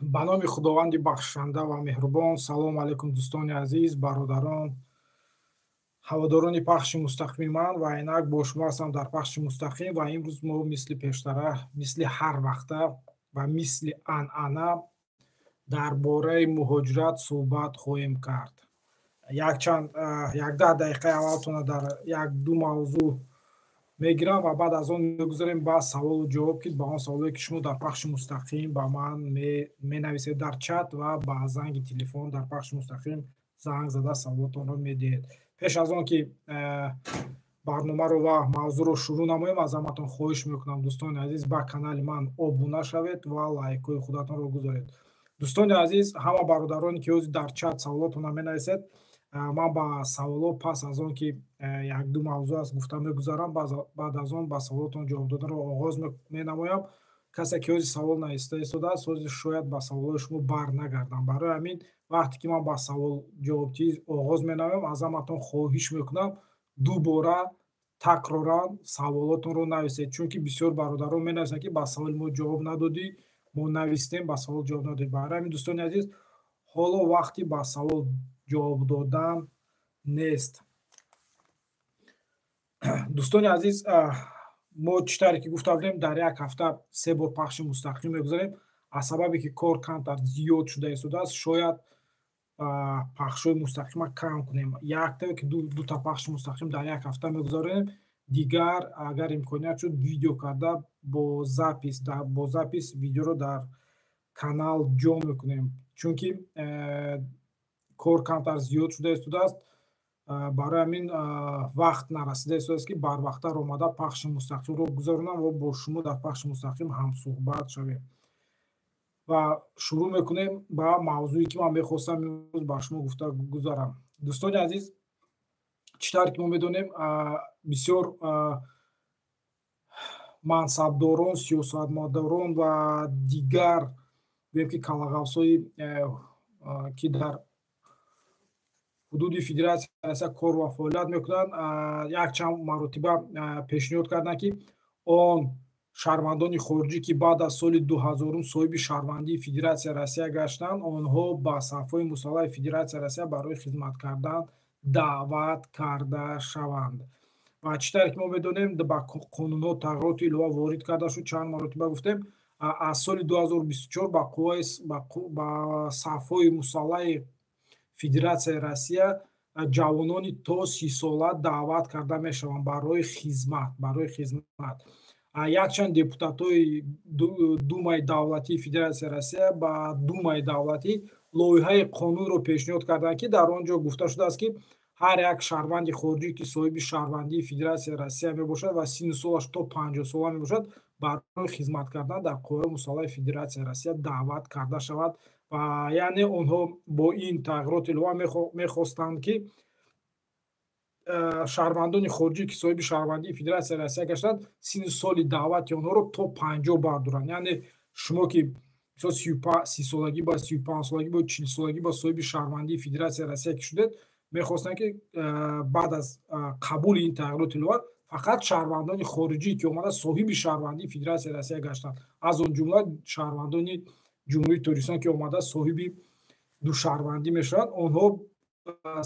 ба номи худованди бахшанда ва меҳрубон. Салом алайкум дӯстони азиз, бародарон, ҳаводорони пахши мустақими ман ва инак бо шумо ҳастам дар пахши мустақим. Ва имрӯз мо мисли пештара, мисли ҳар вақта ва мисли анъана дар бораи муҳоҷират суҳбат хоҳем кард. Як-даҳ дақиқаи аввалтона дар як-ду мавзӯъ мегирам ва баъд аз он мегузарем ба саволу ҷавоб, ки ба он саволе ки шумо дар пахши мустақим ба ман менависед дар чат ва ба занги телефон дар пахши мустақим занг зада саволотонро медиҳед. Пеш аз он ки барномаро ва мавзӯъро шурӯъ намоем, аз ҳаматон хоҳиш мекунам дӯстони азиз ба канали ман обуна шавед ва лайкҳои худатонро гузоред. дӯстони азиз, ҳама бародароне ки ҳозир дар чат саволотонро менависед, ман ба саволо пас аз он ки як-ду мавзӯъ аст гуфта мегузарам. Баъд аз он ба саволотон ҷавоб доданро оғоз менамоям. Касе ки ҳозир савол нависта истодааст, ҳозир шояд ба саволҳои шумо барнагардам. Барои ҳамин вақте ки ман ба савол ҷавобчӣ оғоз менамоям, аз ҳаматон хоҳиш мекунам дубора такроран саволотонро нависед, чунки бисёр бародарон менависанд ки ба саволи мо ҷавоб надодӣ, мо навистем, ба савол ҷавоб надодӣ. Барои ҳамин дӯстони азиз, ҳоло вақти ба савол ҷавоб додан нест. дӯстони азиз, мо чӣ тавре ки гуфта будем, дар як ҳафта 3 бор пахши мустақим мегузарем. аз сабабе ки кор камтар зиёд шуда истодааст, шояд пахшҳои мустақима кам кунем. Якта ки дута пахши мустақим дар як ҳафта мегузарем. Дигар агар имконият шуд видео карда бо запис видеоро дар канал ҷо мекунем, чунки кор камтар зиёд шуда истодааст. барои ҳамин вақт нарасида истодааст ки барвақтар омада пахши мустақимро гузаронам ва бо шумо дар пахши мустақим ҳамсуҳбат шавем. ва шурӯъ мекунем ба мавзӯе ки ман мехостам имрӯз ба шумо гуфта гузарам. дӯстони азиз, чӣ тавре ки мо медонем, бисёр мансабдорон, сиёсатмадорон ва дигар гӯем ки калағавсои ки дар ҳудуди Федератсияи Россия кор ва фаъолият мекунанд, якчанд маротиба пешниҳод карданд ки он шаҳрвандони хориҷӣ ки баъд аз соли 2000 соҳиби шаҳрвандии Федератсияи Россия гаштанд, онҳо ба сафҳои мусаллаҳи Федератсияи Россия барои хизмат кардан даъват карда шаванд. ва чӣ тавре ки мо медонем, ба қонунҳо тағйироти илова ворид карда шуд. Чанд маротиба гуфтем, аз соли 2024 ба сафҳои мусаллаҳи Федератсияи Россия ҷавонони то 30 сола даъват карда мешаванд барои хизмат. Якчанд депутатои Думаи давлатии Федератсияи Россия ба Думаи давлатӣ лоиҳаи қонунро пешниҳод карданд, ки дар он ҷо гуфта шудааст ки ҳар як шаҳрванди хориҷӣ ки соҳиби шаҳрвандии Федератсияи Россия мебошад ва синни солаш то 50 сола мебошад, барои хизмат кардан дар қувваҳои мусаллаҳи Федератсияи Россия даъват карда шавад. ва яъне онҳо бо ин тағйироти илова мехостанд ки шаҳрвандони хориҷӣ ки соҳиби шаҳрвандии Федератсияи Россия гаштанд, синни соли даъвати онҳоро то 50 бардоранд. Яъне шумо ки 30 солагӣ ба 35 солагӣ ба 40 солагӣ ба соҳиби шаҳрвандии Федератсияи Россия ки шудед, мехостанд ки баъд аз қабули ин тағйироти илова фақат шаҳрвандони хориҷӣ ки омада соҳиби шаҳрвандии Федератсияи Россия гаштанд, аз он ҷумла шаҳрвандони ҷумҳурии Торкистон ки омада соҳиби душаҳрвандӣ мешаванд, онҳо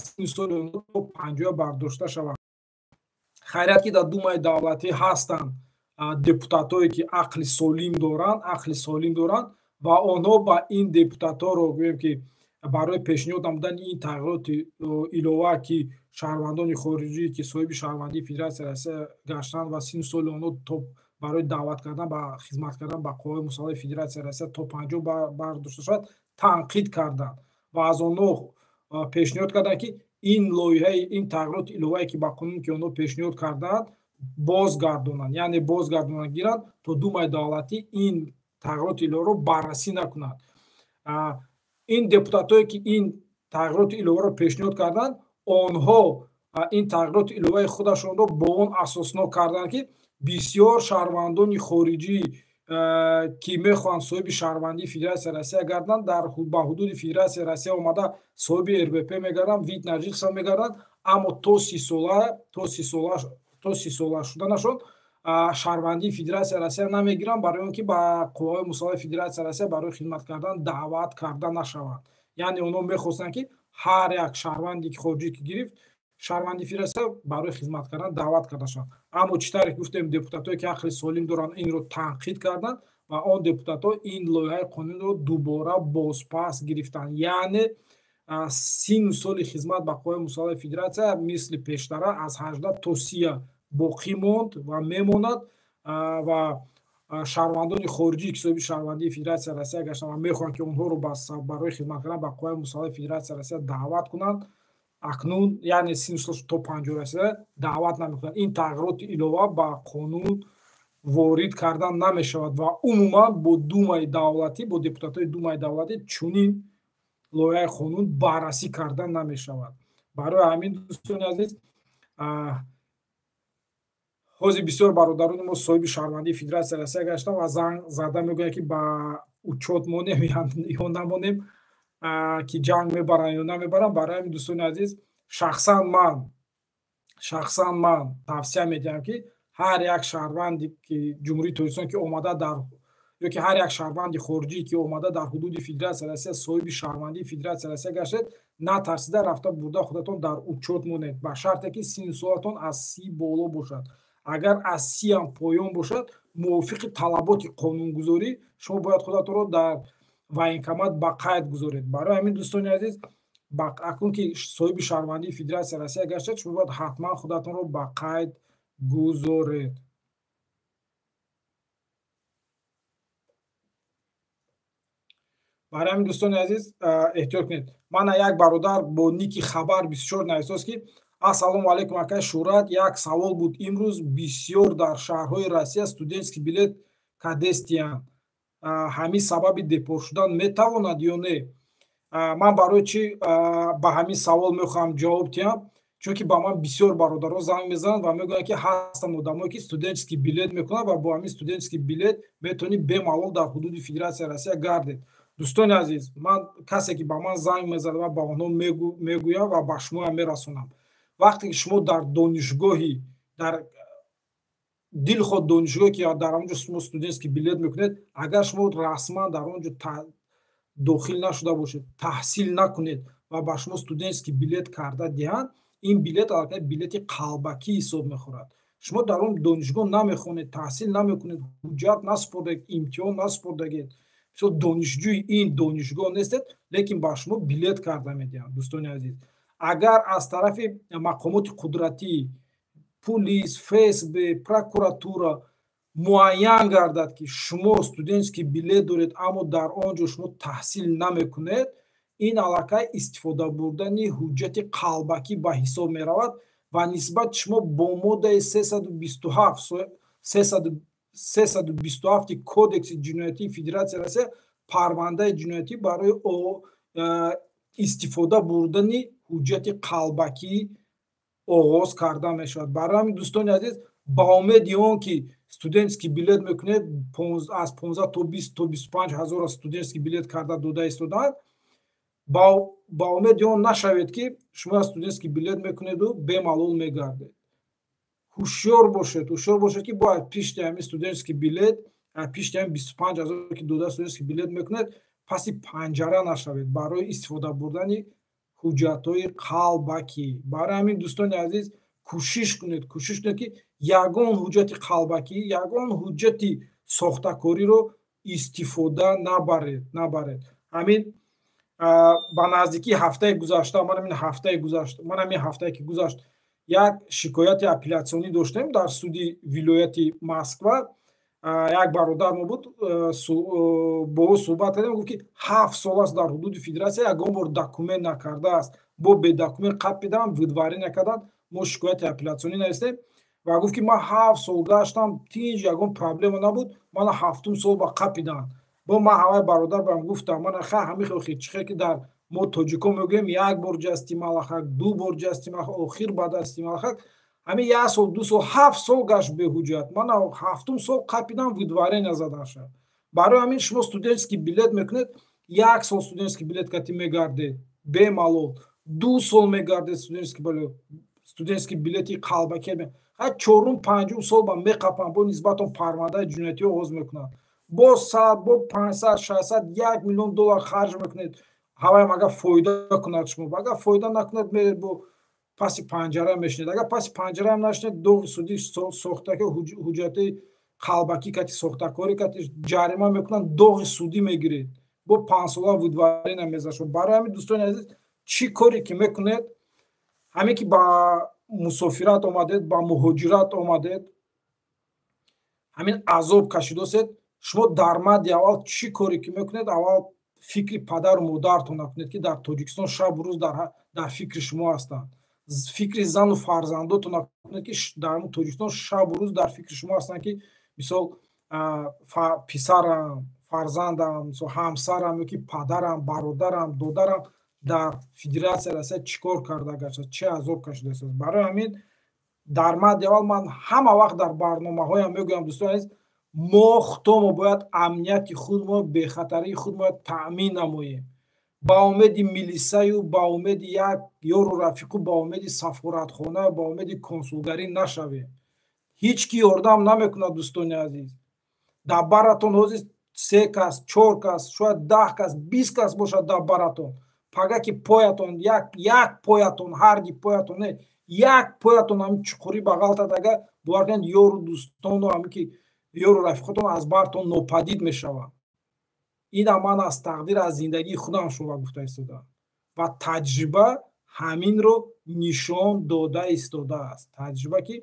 синни соли онҳо то 50 бардошта шаванд. хайрат ки дар Думаи давлатӣ ҳастанд депутатое ки ақли солим доранд ва онҳо ба ин депутатҳоро гӯем ки барои пешниҳод намудани ин тағйироти илова ки шаҳрвандони хориҷӣ ки соҳиби шаҳрвандии Федератсияи Россия гаштанд ва синни соли онҳо то барои даъват кардан ба хизмат кардан ба қувваҳои мусаллаҳи Федератсияи Россия то 50 бардошта шавад, танқид карданд ва аз онҳо пешниҳод карданд ки ин лоиҳаи ин тағйироти иловае ки ба қонуне ки онҳо пешниҳод карданд бозгардонанд, яъне гиранд, то Думаи давлатӣ ин тағйироти иловаро баррасӣ накунад. ин депутатое ки ин тағйироти иловаро пешниҳод карданд, онҳо ин тағйироти иловаи худашонро бо он асоснок карданд ки бисёр шаҳрвандони хориҷӣ ки мехоҳанд соҳиби шаҳрвандии Федератсияи Россия гарданд, дар ба ҳудуди Федератсияи Россия омада соҳиби РВП мегарданд, вид на жительство мегарданд, аммо то 30 сола шуданашон шаҳрвандии Федератсияи Россия намегиранд, барои он ки ба қувваҳои мусоҳаи Федератсияи Россия барои хидмат кардан даъват карда нашаванд. Яъне онҳо мехостанд ки ҳар як шаҳрванди ки хориҷӣ ки гирифт, шаҳрванди Федератсия барои хидмат кардан даъват карда шавад. Аммо чӣ тариқ гуфтем, депутатое ки ақли солим доранд инро танқид карданд ва он депутатҳо ин лоиҳаи қонунро дубора бозпас гирифтанд. Яъне сину соли хизмат ба қувваи мусоҳаи Федератсия мисли пештара аз 18 то 30 боқӣ монд ва мемонад ва шаҳрвандони хориҷӣ ки соҳиби шаҳрвандии Федератсияи Россия гаштанд ва мехоҳанд ки онҳоро барои хидмат кардан ба қувваи мусоҳаи Федератсияи Россия даъват кунанд, акнун яъне сину солашон то 50 расида даъват намекунанд. Ин тағйироти илова ба қонун ворид кардан намешавад ва умуман бо Думаи давлатӣ, бо депутатҳои Думаи давлатӣ чунин лоиҳаи қонун баррасӣ кардан намешавад. Барои ҳамин дӯстони азиз, ҳозир бисёр бародарони мо соҳиби шаҳрвандии Федератсияи Россия гаштанд ва занг зада мегӯянд ки ба учёт монем ё намонем, ки ҷанг мебаранд ё намебаранд. Барои ҳамин дӯстони азиз, шахсан ман тавсия медиҳам ки ҳар як шаҳрванди ки ҷумҳурии Тоҷикистон ки омада дар ё ки ҳар як шаҳрванди хориҷӣ ки омада дар ҳудуди Федератсияи Россия соҳиби шаҳрвандии Федератсияи Россия гаштед, натарсида рафта бурда худатон дар учёт монед, ба шарте ки синни солатон аз 30 боло бошад. Агар аз 30 ам поён бошад, мувофиқи талаботи қонунгузорӣ, шумо бояд худатонро дар военкомат ба қайд гузоред. Барои ҳамин дӯстони азиз, акнун ки соҳиби шаҳрвандии Федератсияи Россия гаштед, шумо бояд ҳатман худатонро ба қайд гузоред. барои ҳамин дӯстони азиз, эҳтиёт кунед. Мана як бародар бо ники Хабар 24 нависост ки ассалому алайкум акай Шӯҳрат, як савол буд. Имрӯз бисёр дар шаҳрҳои Россия студентский билет кадестиянд. ҳамин сабаби депорт шудан метавонад ё не? Ман барои чӣ ба ҳамин савол мехоҳам ҷавоб диҳам, чунки ба ман бисёр бародарҳо занг мезананд ва мегӯянд ки ҳастанд одамое ки студентский билет мекунанд ва бо ҳамин студентский билет метавонӣ бемалол дар ҳудуди Федератсияи Россия гардед. дӯстони азиз, ман касе ки ба ман занг мезанад ва ба онҳо мегӯям ва ба шумоам мерасонам, вақте ки шумо дар донишгоҳи дар дилход донишгоҳе ки дар онҷо шумо студентский билет мекунед, агар шумо расман дар онҷо дохил нашуда бошед, таҳсил накунед ва ба шумо студентский билет карда диҳанд, ин билет аллакай билети қалбакӣ ҳисоб мехӯрад. шумо дар он донишгоҳ намехонед, таҳсил намекунед, ҳуҷҷат насупордед, имтиҳон насупордагед, донишҷӯи ин донишгоҳ нестед, лекин ба шумо билет карда медиҳанд. дӯстони азиз, агар аз тарафи мақомоти қудратӣ, пулис, ФСБ, прокуратура муайян гардад ки шумо студентский билет доред, аммо дар он ҷо шумо таҳсил намекунед, ин аллакай истифода бурдани ҳуҷҷати қалбакӣ ба ҳисоб меравад ва нисбати шумо бо моддаи 327 кодекси ҷиноятии Федератсияи Россия парвандаи ҷиноятӣ барои истифода бурдани ҳуҷҷати қалбакӣ оғоз карда мешавад. Барои ҳамин дӯстони азиз, ба умеди он ки студентский билет мекунед, аз 15 то 20 то 25 ҳазор студентский билет карда дода истодаанд, ба умеди он нашавед ки шумо студентский билет мекунеду бемалол мегардед. ҳушёр бошед ки бояд пишти ҳамин студентский билет, пишти ҳамин 25 ҳазор ки дода студентский билет мекунед, паси панҷара нашавед барои истифода бурдани ҳуҷҷатҳои қалбакӣ. барои ҳамин дӯстони азиз, кӯшиш кунед ки ягон ҳуҷҷати қалбакӣ, ягон ҳуҷҷати сохтакориро истифода набаред. ҳамин ба наздикии ҳафтаи гузашта, ман ҳамин ҳафтае ки гузашт, як шикояти апеллясионӣ доштем дар суди вилояти Москва. як бародар мо буд, бо ӯ суҳбат кардем, гуфт ки 7 сол аст дар ҳудуди Федератсия ягон бор документ накардааст, бо бедокумент қабд кардам, видварӣ накардан, мо шикояти апеллясионӣ навистем ва гуфт ки ман 7 сол гаштам, тинҷ, ягон проблема набуд, мана 7-ум сол ба қабд дидан. бо ман ҳамаи бародар бам гуфтам, мана ҳамихохи чихе ки дар мо тоҷикон мегӯем як бор ҷасти малахак, 2 бор ҷасти малахак, охир ба дасти малахак, ҳамин 1 сол 2 сол 7 сол гашт беҳуҷҷат, мана 7-ум сол қабидам видварения зада шад. барои ҳамин шумо студентский билет мекунед, 1 сол студентский билет кати мегардед бемалол, 2 сол мегардед студентский билети қалбаки. чорум панҷум сол ба меқапанд, бо нисбатон парвандаи ҷиноятиро оғоз мекунанд. Бо 100 бо 500 600 1 миллион доллар харҷ мекунед. ҳаваям агар фоида кунад шумо, агар фоида накунад меред бо паси панҷара мешинед. Агар паси панҷара ҳам нашинед, доғи судӣ сохтаки ҳуҷҷати қалбакӣ кати сохтакорӣ кати ҷарима мекунанд, доғи судӣ мегиред. Бо 5 сола вудварина мезашо. Барои ҳамин дӯстони азиз, чӣ коре ки мекунед, ҳамин ки ба мусофират омадед, ба муҳоҷират омадед, ҳамин азоб кашидосед, шумо дар мадди аввал чӣ коре ки мекунед, аввал фикри падару модаратон накунед ки дар Тоҷикистон шабу рӯз дар фикри шумо ҳастанд. Фикри зану фарзандотон накунед ки дар Тоҷикистон шабу рӯз дар фикри шумо ҳастанд ки мисол писарам, фарзандам, мисол ҳамсарам ёки падарам, бародарам, додарам дар Федератсияи Россия чӣ кор карда гашта, чӣ азоб кашидааст. Барои ҳамин дар мадди аввал ман ҳама вақт дар барномаҳоям мегӯям, дӯстони азиз, мо худомо бояд амнияти худмо, бехатарии худмо таъмин намоем. Ба умеди милисаю, ба умеди як ёру рафиқу, ба умеди сафоратхона, ба умеди консулгарӣ нашавем. ҳеҷ ки ёрдам намекунад. Дӯстони азиз, дар баратон ҳозир 3 кас, 4 кас, шояд 10 кас, 20 кас бошад дар баратон. Пагаки поятон, як поятон, ҳарди поятон не, як поятон ҳамин чуқурӣ ба ғалтадага бовар кунед, ёру дӯстону ҳамин ки ёру рафиқотон аз бартон нопадид мешаванд. ина ман аз тақдир, аз зиндагии худам шумо гуфта истодам ва таҷриба ҳаминро нишон дода истодааст. Таҷриба ки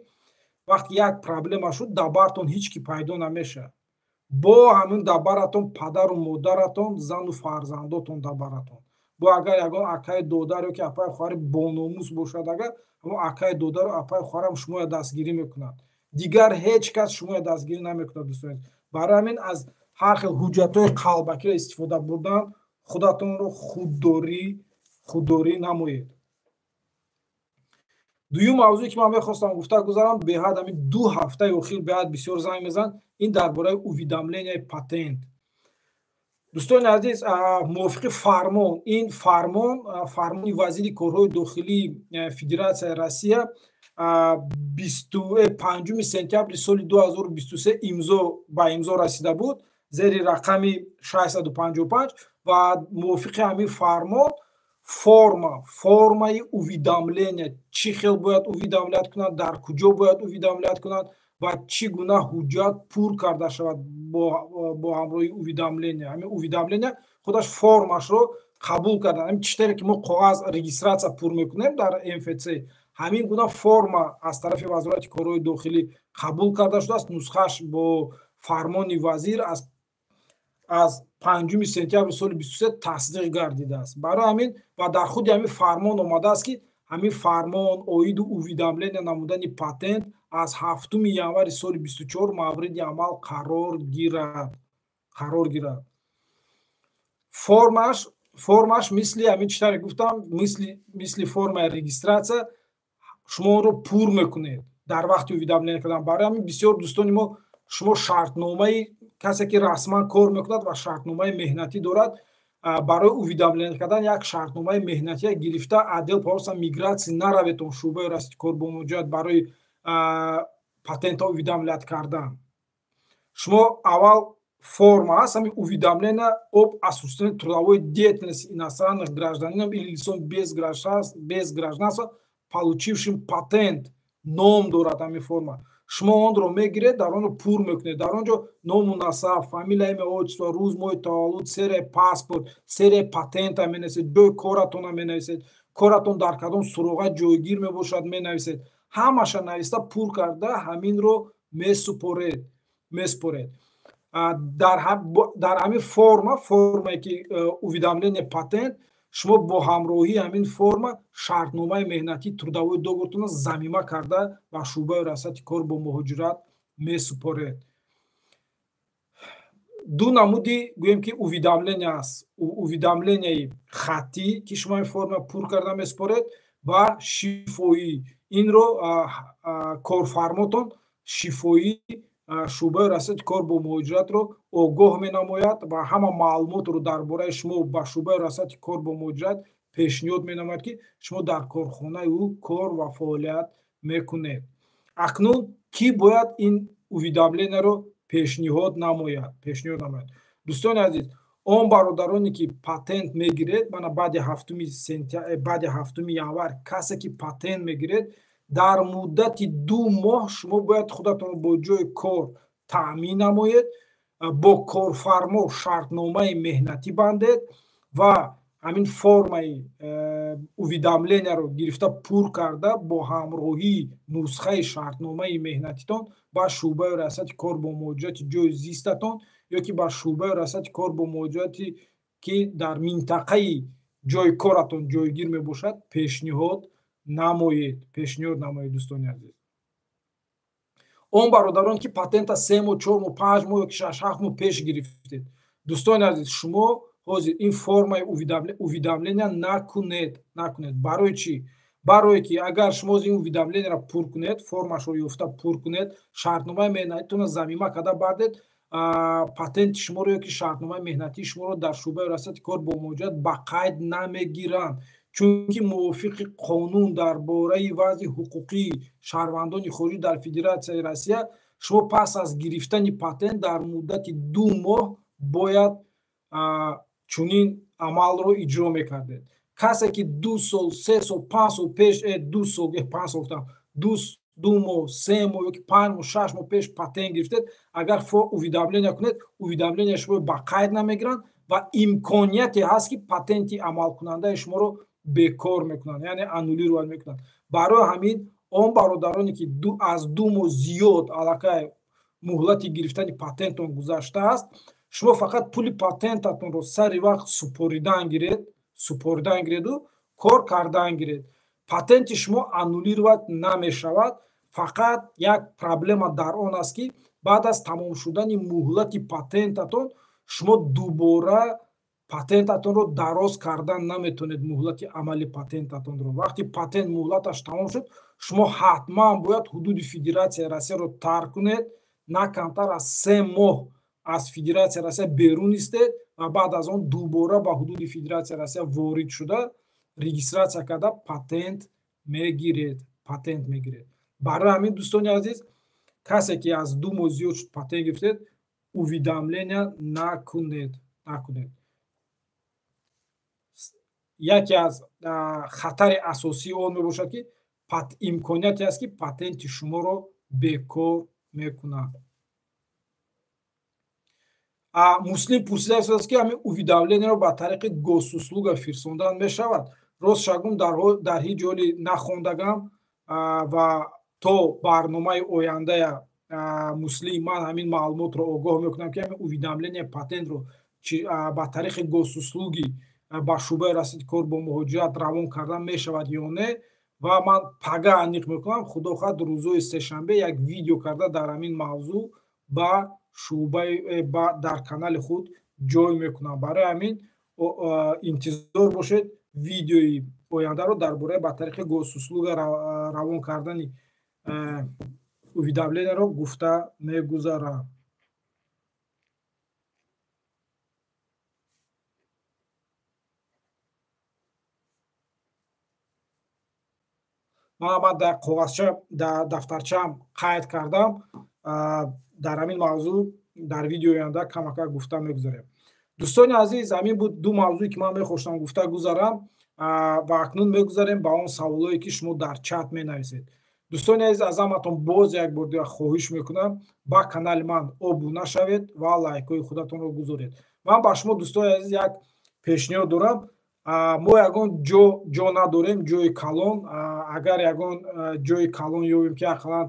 вақти як проблема шуд, дар бартон ҳеҷ ки пайдо намешавад. бо ҳамин дар баратон падару модаратон, зану фарзандотон дар баратон. бо агар ягон акаи додаро ки апаи хоҳари бономус бошад, агар ҳамон акаи додару апаи хоҳарам шуморо дастгирӣ мекунад. Дигар ҳеҷ кас шуморо дастгирӣ намекунад. дӯстони, барои ҳамин аз ҳар хел ҳуҷҷатҳои қалбакиро истифода бурдан худатонро худдорӣ намоед. дуюм мавзӯе ки ман мехостам гуфта гузарам, беҳад ҳамин 2 ҳафтаи охир беҳад бисёр занг мезанад, ин дар бораи уведомлениyaи патент. дӯстони азиз, мувофиқи фармон, ин фармони вазири корҳои дохилии Федератсияи Россия 5 сентябри соли 2023 ба имзо расида буд зери рақами 655 ва мувофиқи ҳамин фармон формаи уведомления, чӣ хел бояд уведомлият кунад, дар куҷо бояд уведомлият кунад ва чӣ гуна ҳуҷҷат пур карда шавад бо ҳамроҳи уведомления. ҳамин уведомления худаш формашро қабул кардан. ҳамин чисторе ки мо коғаз регистратсия пур мекунем дар МФЦ, ҳамин гуна форма аз тарафи Вазорати корҳои дохилӣ қабул карда шудааст. нусхааш бо фармони вазир аз 5 сентябри соли 23 тасдиқ гардидааст. барои ҳамин ва дар худи ҳамин фармон омадааст ки ҳамин фармон оиду уведомления намудани патент аз 7 январи соли 24 мавриди амал қарор гирад. формаш мисли ҳамин читаре гуфтам, мисли формаи регистратсия шумо онро пур мекунед дар вақти уведомления кардан. барои ҳамин бисёр дӯстони мо, шумо шартномаи касе ки расман кор мекунад ва шартномаи меҳнатӣ дорад, барои уведомления кардан як шартномаи меҳнатия гирифта отдел по вопросам мигратсия наравед он шӯъбаи расти кор бо муроҷиат барои патентҳо уведомлият кардан. шумо аввал форма ҳаст, ҳамин уведомления об осуществление трудовой деятельности иностранных гражданинов или лицом без гражданства, получившим патент, ном дорад ҳамин форма. шумо онро мегиред, дар онро пур мекунед. дар он ҷо ному насаб, фамилия, имя, отчество, рӯз моҳи таваллуд, серияи паспорт, серияи патента менависед, ҷои коратонро менависед, коратон дар кадом суроға ҷойгир мебошад менависед. ҳамаша нависта пур карда ҳаминро месупоред. дар ҳамин формае ки уведомления патент, шумо бо ҳамроҳии ҳамин форма шартномаи меҳнатии трудовой договортонро замима карда ба шӯъбаи расати кор бо муҳоҷират месупоред. 2 намуди гӯем ки уведомления аст. уведомленияи хаттӣ ки шумо ин форма пур карда месупоред ва шифоӣ. инро корфармотон шифоӣ шӯъбаи расати кор бо муҳоҷиратро огоҳ менамояд ва ҳама маълумотро дар бораи шумо ба шӯъбаи расати кор бо муҳоҷират пешниҳод менамояд ки шумо дар корхонаи ӯ кор ва фаъолият мекунед. акнун кӣ бояд ин уведомлениеро пешниҳод намояд? Дӯстони азиз, он бародароне ки патент мегиред, мана баъди 7 январ касе ки патент мегиред, дар муддати 2 моҳ шумо бояд худатонро бо ҷои кор таъмин намоед, бо корфармо шартномаи меҳнатӣ бандед ва ҳамин формаи уведомлениеро гирифта пур карда бо ҳамроҳии нусхаи шартномаи меҳнатитон ба шӯъбаи раъсати кор бо муҳоҷирати ҷойи зистатон ё ки ба шӯъбаи раъсати кор бо муҳоҷирати ки дар минтақаи ҷойи коратон ҷойгир мебошад пешниҳод намоед. Дӯстони азиз, он бародарон ки патента 3 моҳ 4 моҳ 5 моҳ ёки 6-7 моҳ пеш гирифтед, дӯстони азиз, шумо ҳозир ин формаи уведомления накунед. Барои чӣ? Барое ки агар шумо ин уведомлениеро пур кунед, формашро ёфта пур кунед, шартномаи меҳнатитонро замима карда бардед, патенти шуморо ё ки шартномаи меҳнатии шуморо дар шӯъбаи раъсати кор бо муҳоҷират ба қайд намегиранд, чунки мувофиқи қонун дар бораи вазъи ҳуқуқии шаҳрвандони хориҷӣ дар Федератсияи Россия, шумо пас аз гирифтани патент дар муддати 2 моҳ бояд чунин амалро иҷро мекардед. Касе ки 2 сол 3 сол 5 сол пеш 2 сол 5 сол гуфтам 2 моҳ 3 моҳ ёки 5 моҳ 6 моҳ пеш патент гирифтед, агар уведомление кунед, уведомление шумо ба қайд намегиранд ва имконияте ҳаст ки патенти амалкунандаи шуморо бекор мекунанд, яъне аннулировать мекунанд. Барои ҳамин он бародароне ки аз 2 моҳ зиёд аллакай муҳлати гирифтани патентон гузаштааст, шумо фақат пули патентатонро сари вақт супоридан гиреду кор кардан гиред. Патенти шумо аннулировать намешавад. Фақат як проблема дар он аст ки баъд аз тамом шудани муҳлати патентатон шумо дубора патентатонро дароз кардан наметавонед. Муҳлати амали патентатонро вақти патент муҳлаташ тамом шуд, шумо ҳатман бояд ҳудуди Федератсияи Россияро тарк кунед, на камтар аз 3 моҳ аз Федератсияи Россия берун истед ва баъд аз он дубора ба ҳудуди Федератсияи Россия ворид шуда регистратсия карда патент мегиред. Барои ҳамин дӯстони азиз, касе ки аз 2 моҳ зиёд шуд патент гирифтед, уведомления накунед. Яке аз хатари асосии он мебошад ки имконияте аст ки патенти шуморо бекор мекунад. Муслим пурсидааст ки ҳамин уведомлениеро ба тариқи госуслуга фирсондан мешавад. Рост шагум дар ҳеҷ ҳоли нахондагам ва то барномаи ояндая Муслим ман ҳамин маълумотро огоҳ мекунам ки ҳамин уведомления патентро ба тариқи госуслуги ба шӯъбаи раъсати кор бо муҳоҷират равон кардан мешавад ё не, ва ман пага аниқ мекунам. Худохоҳад рӯзои сешанбе як видео карда дар ҳамин мавзӯъ ба шӯъбаи дар канали худ ҷой мекунам. Барои ҳамин интизор бошед, видеои ояндаро дар бораи ба тариқи госуслуга равон кардани уведомлениеро гуфта мегузарам. ман дар коғазча дар дафтарчаам қайд кардам. Дар ҳамин мавзӯъ дар видеои оянда камакак гуфта мегузарем. дӯстони азиз, ҳамин буд ду мавзӯе ки ман мехоштам гуфта гузарам ва акнун мегузарем ба он саволое ки шумо дар чат менависед. дӯстони азиз, аз ҳаматон боз як бор дигар хоҳиш мекунам ба канали ман обуна шавед ва лайкҳои худатонро гузоред. Ман ба шумо дӯстони азиз як пешниҳод дорам. мо ягон ҷо надорем, ҷои калон. Агар ягон ҷои калон ёбем ки ақаллан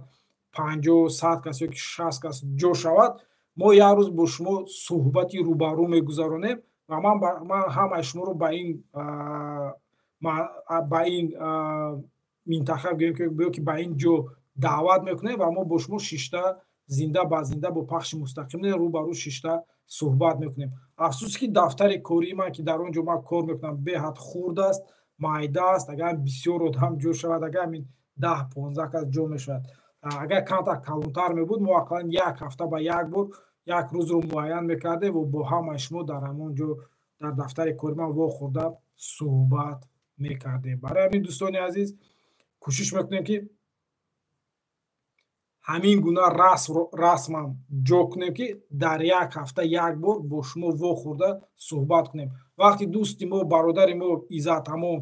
50-100 кас ёки 60 кас ҷо шавад, мо як рӯз бо шумо суҳбати рӯбарӯ мегузаронем ва ман ҳамаи шуморо ба ин минтақа ки ба ин ҷо даъват мекунем ва мо бо шумо шишта зинда ба зинда бо пахши мустақим рӯбарӯ шишта суҳбат мекунем. Афсус ки дафтари кории ман ки дар он ҷо ман кор мекунам беҳад хурд аст, майда аст. Агар бисёр одам ҷо шавад, агар ҳамин 10-15 кас ҷо мешавад, агар камтар калонтар мебуд, мо ақаллан як ҳафта ба як бор як рӯзро муайян мекардем ва бо ҳамаи шумо дар ҳамон ҷо дар дафтари кори ман вохӯрда суҳбат мекардем. Барои ҳамин дӯстони азиз, кӯшиш мекунем ки ҳамин гуна расмам ҷо кунем ки дар як ҳафта як бор бо шумо вохӯрда суҳбат кунем. Вақти дӯсти мо, бародари мо Иззатамон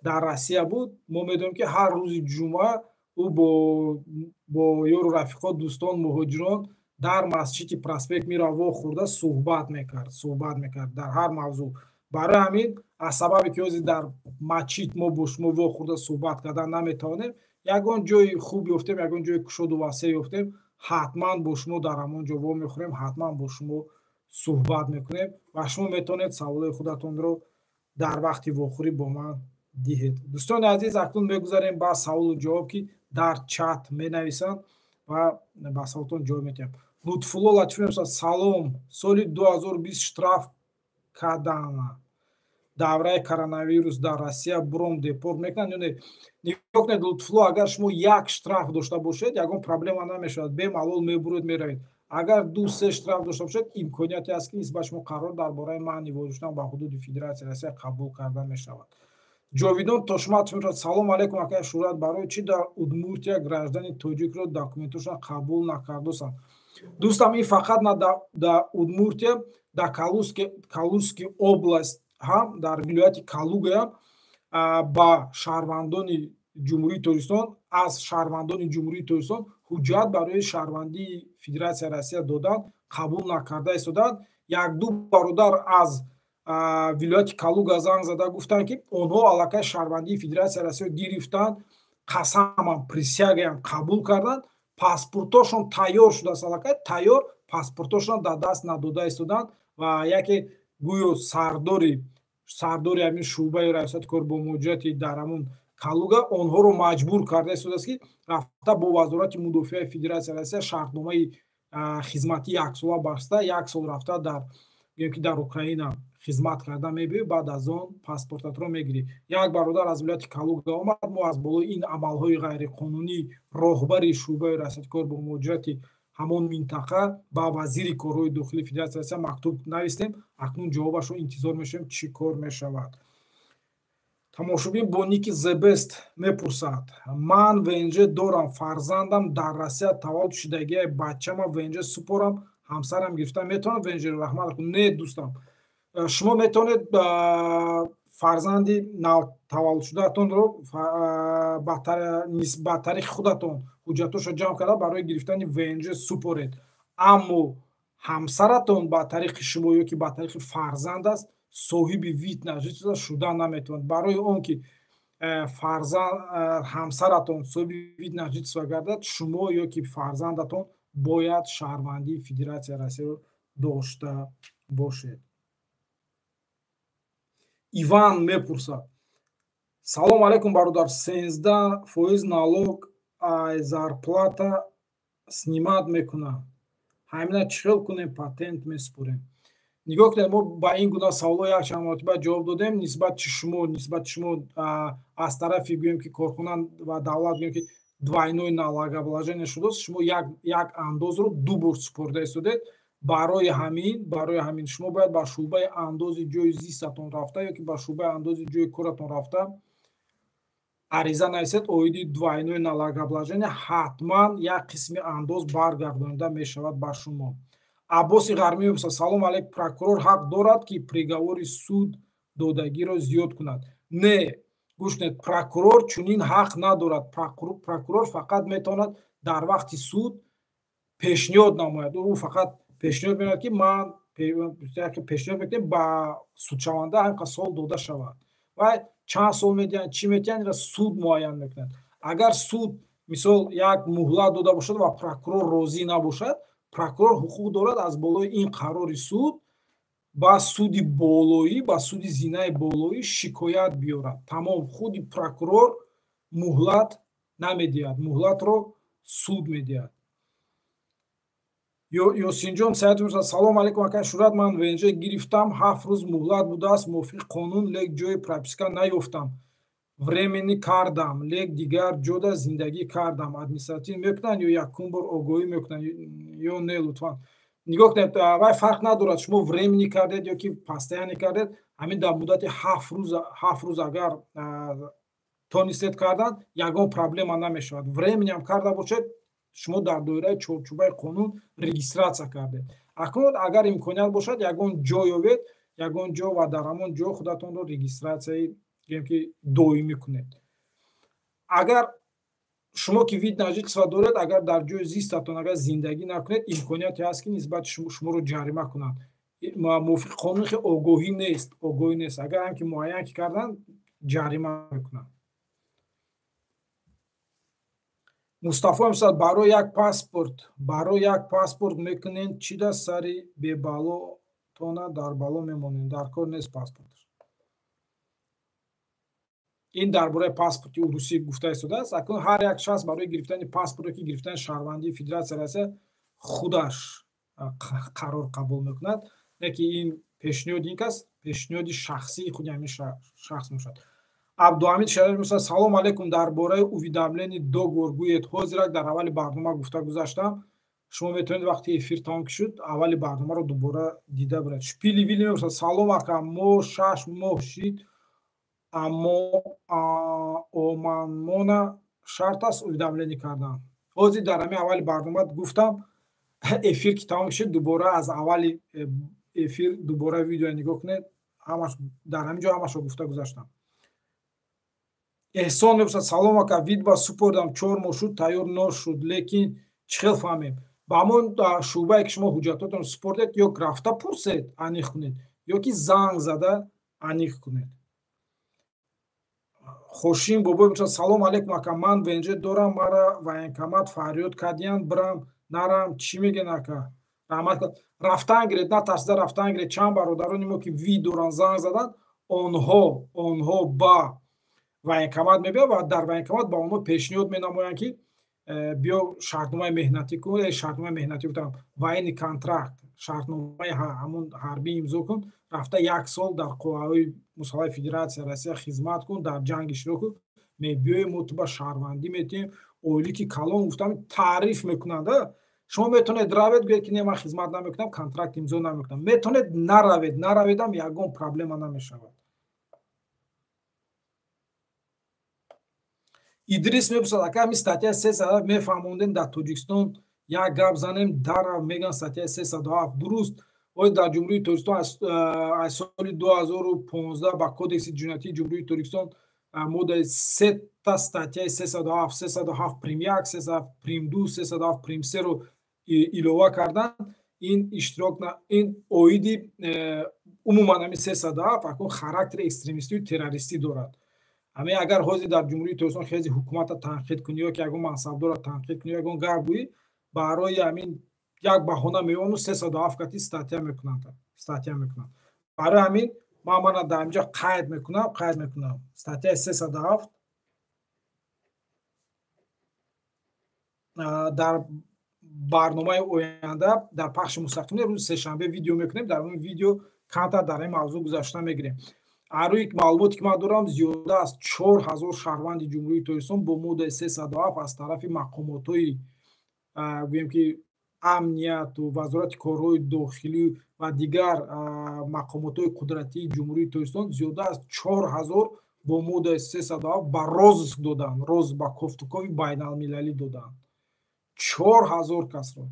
дар Россия буд, мо медонем ки ҳар рӯзи ҷумъа ӯ бо ёру рафиқо, дӯстон, муҳоҷирон дар масҷиди Проспект мира вохӯрда суҳбат мекард дар ҳар мавзӯъ. Барои ҳамин аз сабабе ки ҳозир дар масҷид мо бо шумо вохӯрда суҳбат кардан наметавонем, ягон ҷойи хуб ёфтем, ягон ҷойи кушоду васеъ ёфтем, ҳатман бо шумо дар ҳамон ҷо вомехӯрем, ҳатман бо шумо суҳбат мекунем ва шумо метавонед саволои худатонро дар вақти вохӯрӣ бо ман диҳед. Дӯстони азиз, акнун мегузарем ба саволу ҷавоб, ки дар чат менависанд ва ба саволатон ҷавоб медиҳам. Лутфулло Латифи мепурсад: салом, соли 2020 штраф кардана давраи коронавирус дар Россия буром депорт мекунанд ё не? Нигоҳ кунед Лутфулло, агар шумо як штраф дошта бошед, ягон проблема намешавад, бемалол мебуред меравед. Агар 2-3 штраф дошта бошед, имконияте ҳаст ки нисбати шумо қарор дар бораи маъни ворид шудан ба ҳудуди Федератсияи Россия қабул карда мешавад. Ҷовидон Тошматов мепурсад: салом алейкум акай Шӯҳрат, барои чӣ дар Удмуртия граждани тоҷикро документашон қабул накардосанд? Дӯстам, ин фақат на дар Удмуртия, дар Калужский област ҳам, дар вилояти Калуга ҳам ба шаҳрвандони ҷумҳурии Тоҷикистон, аз шаҳрвандони ҷумҳурии Тоҷикистон ҳуҷҷат барои шаҳрвандии Федератсияи Россия додан, қабул накарда истоданд. Як-ду бародар аз вилояти Калуга занг зада гуфтанд ки онҳо аллакай шаҳрвандии Федератсияи Россия гирифтанд, қасамам, присягаям қабул карданд, паспортошон тайёр шудааст, аллакай тайёр паспортошон дар даст надода истоданд ва яке гӯё сардори ҳамин шуъбаи раисати кор бо муҳоҷирати дар ҳамун Калуга онҳоро маҷбур карда истодааст ки рафта бо Вазорати Мудофиаи Федератсияи Россия шартномаи хизмати яксола баста, як сол рафта дар Украина хизмат карда мебиёӣ, баъд аз он паспортатро мегирӣ. Як бародар аз вилояти Калуга омад, мо аз болои ин амалҳои ғайриқонунӣ роҳбари шуъбаи раисати кор бо муҳоҷирати ҳамон минтақа ба вазири корҳои дохилии Федератсияи Россия мактуб навистем. Акнун ҷавобашро интизор мешавем чӣ кор мешавад. Тамошобин бо ники Зебест мепурсад: ман ВНЖ дорам, фарзандам дар Россия таваллуд шудагиаи бачама ВНЖ супорам, ҳамсарам гирифта, метавонад ВНЖ-ро раҳмат кунад? Не дӯстам, шумо метавонед фарзанди таваллудшудаатонро ба тарихи худатон ҳуҷҷатошро ҷамъ карда барои гирифтани ВНЖ супоред, аммо ҳамсаратон ба тариқи шумо ё ки ба тариқи фарзанд аст, соҳиби вид нажиса шудан наметавонад. Барои он ки ҳамсаратон соҳиби вид нажиса гардад, шумо ё ки фарзандатон бояд шаҳрвандии Федератсияи Россияро дошта бошед. Иван мепурсад: салом алейкум бародар, 13% налог аз зарплата снимат мекунанд, ҳамина чӣ хел кунем, патент месупорем? Нигоҳ кунед, мо ба ин гуна саволҳо якчанд маротиба ҷавоб додем. Нисбати шумо аз тарафи гӯем ки корхона ва давлат гӯем ки двойное налогообложение шудааст, шумо як андозро ду бор супорда истодед. Барои ҳамин шумо бояд ба шуъбаи андози ҷойи зистатон рафта ё ки ба шуъбаи андози ҷойи коратон рафта ариза нависед оиди двойное налогообложение, ҳатман як қисми андоз баргардонида мешавад ба шумо. Аббоси Ғармӣ мепурсад: салом алейкум, прокурор ҳақ дорад ки приговори суд додагиро зиёд кунад? Не, гӯш кунед, прокурор чунин ҳақ надорад. Прокурор фақат метавонад дар вақти суд пешниҳод намояд. Ӯ фақат пешниҳод мекунад ки ман пешниҳод мекунем ба судшаванда ҳамқа сол дода шавад. Вай чанд сол медиҳанд, чӣ медиҳанд, инро суд муайян мекунад. Агар суд мисол як муҳлат дода бошад ва прокурор розӣ набошад, прокурор ҳуқуқ дорад аз болои ин қарори суд ба суди болоӣ, ба суди зинаи болоӣ шикоят биёрад. Тамом, худи прокурор муҳлат намедиҳад, муҳлатро суд медиҳад. Ёсинҷон Саидов мепурсад: салом алейкум акай Шӯҳрат, ман ВНЖ гирифтам, 7 рӯз муҳлат будааст, мувофиқи қонун, лек ҷои прописка наёфтам. Временӣ кардам, лек дигар ҷода зиндагӣ кардам. Административ мекунанд ё якум бор огоҳӣ мекунанд ё не? Лутфан нигоҳ кунед, вай фарқ надорад шумо временӣ кардед ё ки постоянӣ кардед, ҳамин дар муддати 7 рӯз агар тонистед кардан, ягон проблема намешавад. Временӣ ҳам карда бошед, шумо дар доираи чорчӯбаи қонун регистратсия кардед. акнун агар имконият бошад ягон ҷо ёбед, ягон ҷо ва дар ҳамон ҷо худатонро регистратсияи гӯем ки доимӣ кунед. агар шумо ки вид на жительство доред, агар дар ҷои зистатон агар зиндагӣ накунед, имконияте ҳаст ки нисбати шуморо ҷарима кунанд. мувофиқи қонун хе огоҳӣ нест. агар ҳам ки муайян ки карданд, ҷарима мекунанд. мустафо мисол барои як паспорт мекунед чида сари бебалотона дар бало мемонед, дар кор нест паспорт. ин дар бораи паспорти урусӣ гуфта истодааст. акнун ҳар як шахс барои гирифтани паспорте ки гирифтани шаҳрвандии Федератсияи Россия худаш қарор қабул мекунад, не ки ин пешниҳоди ин кас пешниҳоди шахсии худи ҳамин шахс мешавад. абдуҳамид шариев мисол салом алейкум, дар бораи уведомлени договор гӯед ҳозирак дар аввали барнома гуфта гузаштам. шумо метавонед вақти эфир тамом ки шуд аввали барномаро дубора дида биред. шпили вили мепурсад салом ака, мо 6 моҳ шид, аммо оманмона шарт аст уведомление кардан. ҳозир дар ҳамин аввали барнома гуфтам, эфир ки тамом шуд дубора аз аввали эфир дубора видео нигоҳ кунед, дар ҳамин ҷо ҳамашро гуфта гузаштам. эҳсон мепурсад салом ака, вид ба супордам 4 моҳ шуд, тайёр нашуд, лекин чӣ хел фаҳмем? ба ҳамон шӯъбае ки шумо ҳуҷҷатотро супордед, ё рафта пурсед аниқ кунед, ё ки занг зада аниқ кунед. хошим бобои мепурсад салом алейкум ака, ман ВНЖ дорам, мара военкомат фарёд кардиянд, бирам нарам, чӣ мегӯян ака? раҳмат рафтан гиред, натарсида рафтан гиред. чанд бародарони мо ки ви доранд занг заданд, онҳо ба военкомат мебиёнд ва дар военкомат ба онҳо пешниҳод менамоянд ки биё шартномаи меҳнатӣ кун, шартномаи меҳнатӣ гуфтам, военный контракт, шартномаи ҳамон ҳарбӣ имзо кун, рафта 1 сол дар қувваҳои мусаллаҳи Федератсияи Россия хизмат кун, дар ҷанг иштирок кун, мебиёем мо ту ба шаҳрвандӣ метиҳем. оилӣ ки калон гуфтам таъриф мекунанд. шумо метавонед равед гӯед ки не ман хизмат намекунам, контракт имзо намекунам. метавонед нараведам ягон проблема намешавад. идрис мепурсад ака, ҳамин статьяи 307 мефаҳмондем дар Тоҷикистон як гап занем дарав меган статьяи 307 дуруст. ои дар ҷумҳурии Тоҷикистон аз соли 2015 ба кодекси ҷиноятии ҷумҳурии Тоҷикистон моддаи 3 та статьяи 307, 307 прим 1, 307 прим 2, 307 прим 3 ро илова кардан. ин иштирок ин оиди умуман ҳамин 307 акун характери экстремистию террористӣ дорад. ҳамин агар ҳозир дар ҷумҳурии Тоҷикистон хези ҳукумата танқид кунӣ ё ки ягон мансабдорро танқид кунӣ, ягон гап гӯӣ, барои ҳамин як баҳона меёну 307 кати статья мекунанд. барои ҳамин ман дар инҷо қайд мекунам. статьяи 307 дар барномаи оянда дар пахши мустақими рӯзи сешанбе видео мекунем. дар он видео камтар дар ин мавзӯъ гузашта мегирем. арӯи маълумоте ки ман дорам, зиёда аз 4000 шаҳрванди ҷумҳурии Тоҷикистон бо моддаи 307 аз тарафи мақомотҳои гӯем ки амнияту вазорати корҳои дохилӣ ва дигар мақомотҳои қудратии ҷумҳурии Тоҷикистон зиёда аз 4000 бо моддаи 307 ба розиск доданд. розиск ба кофтукови байналмилалӣ доданд. 4000 касро.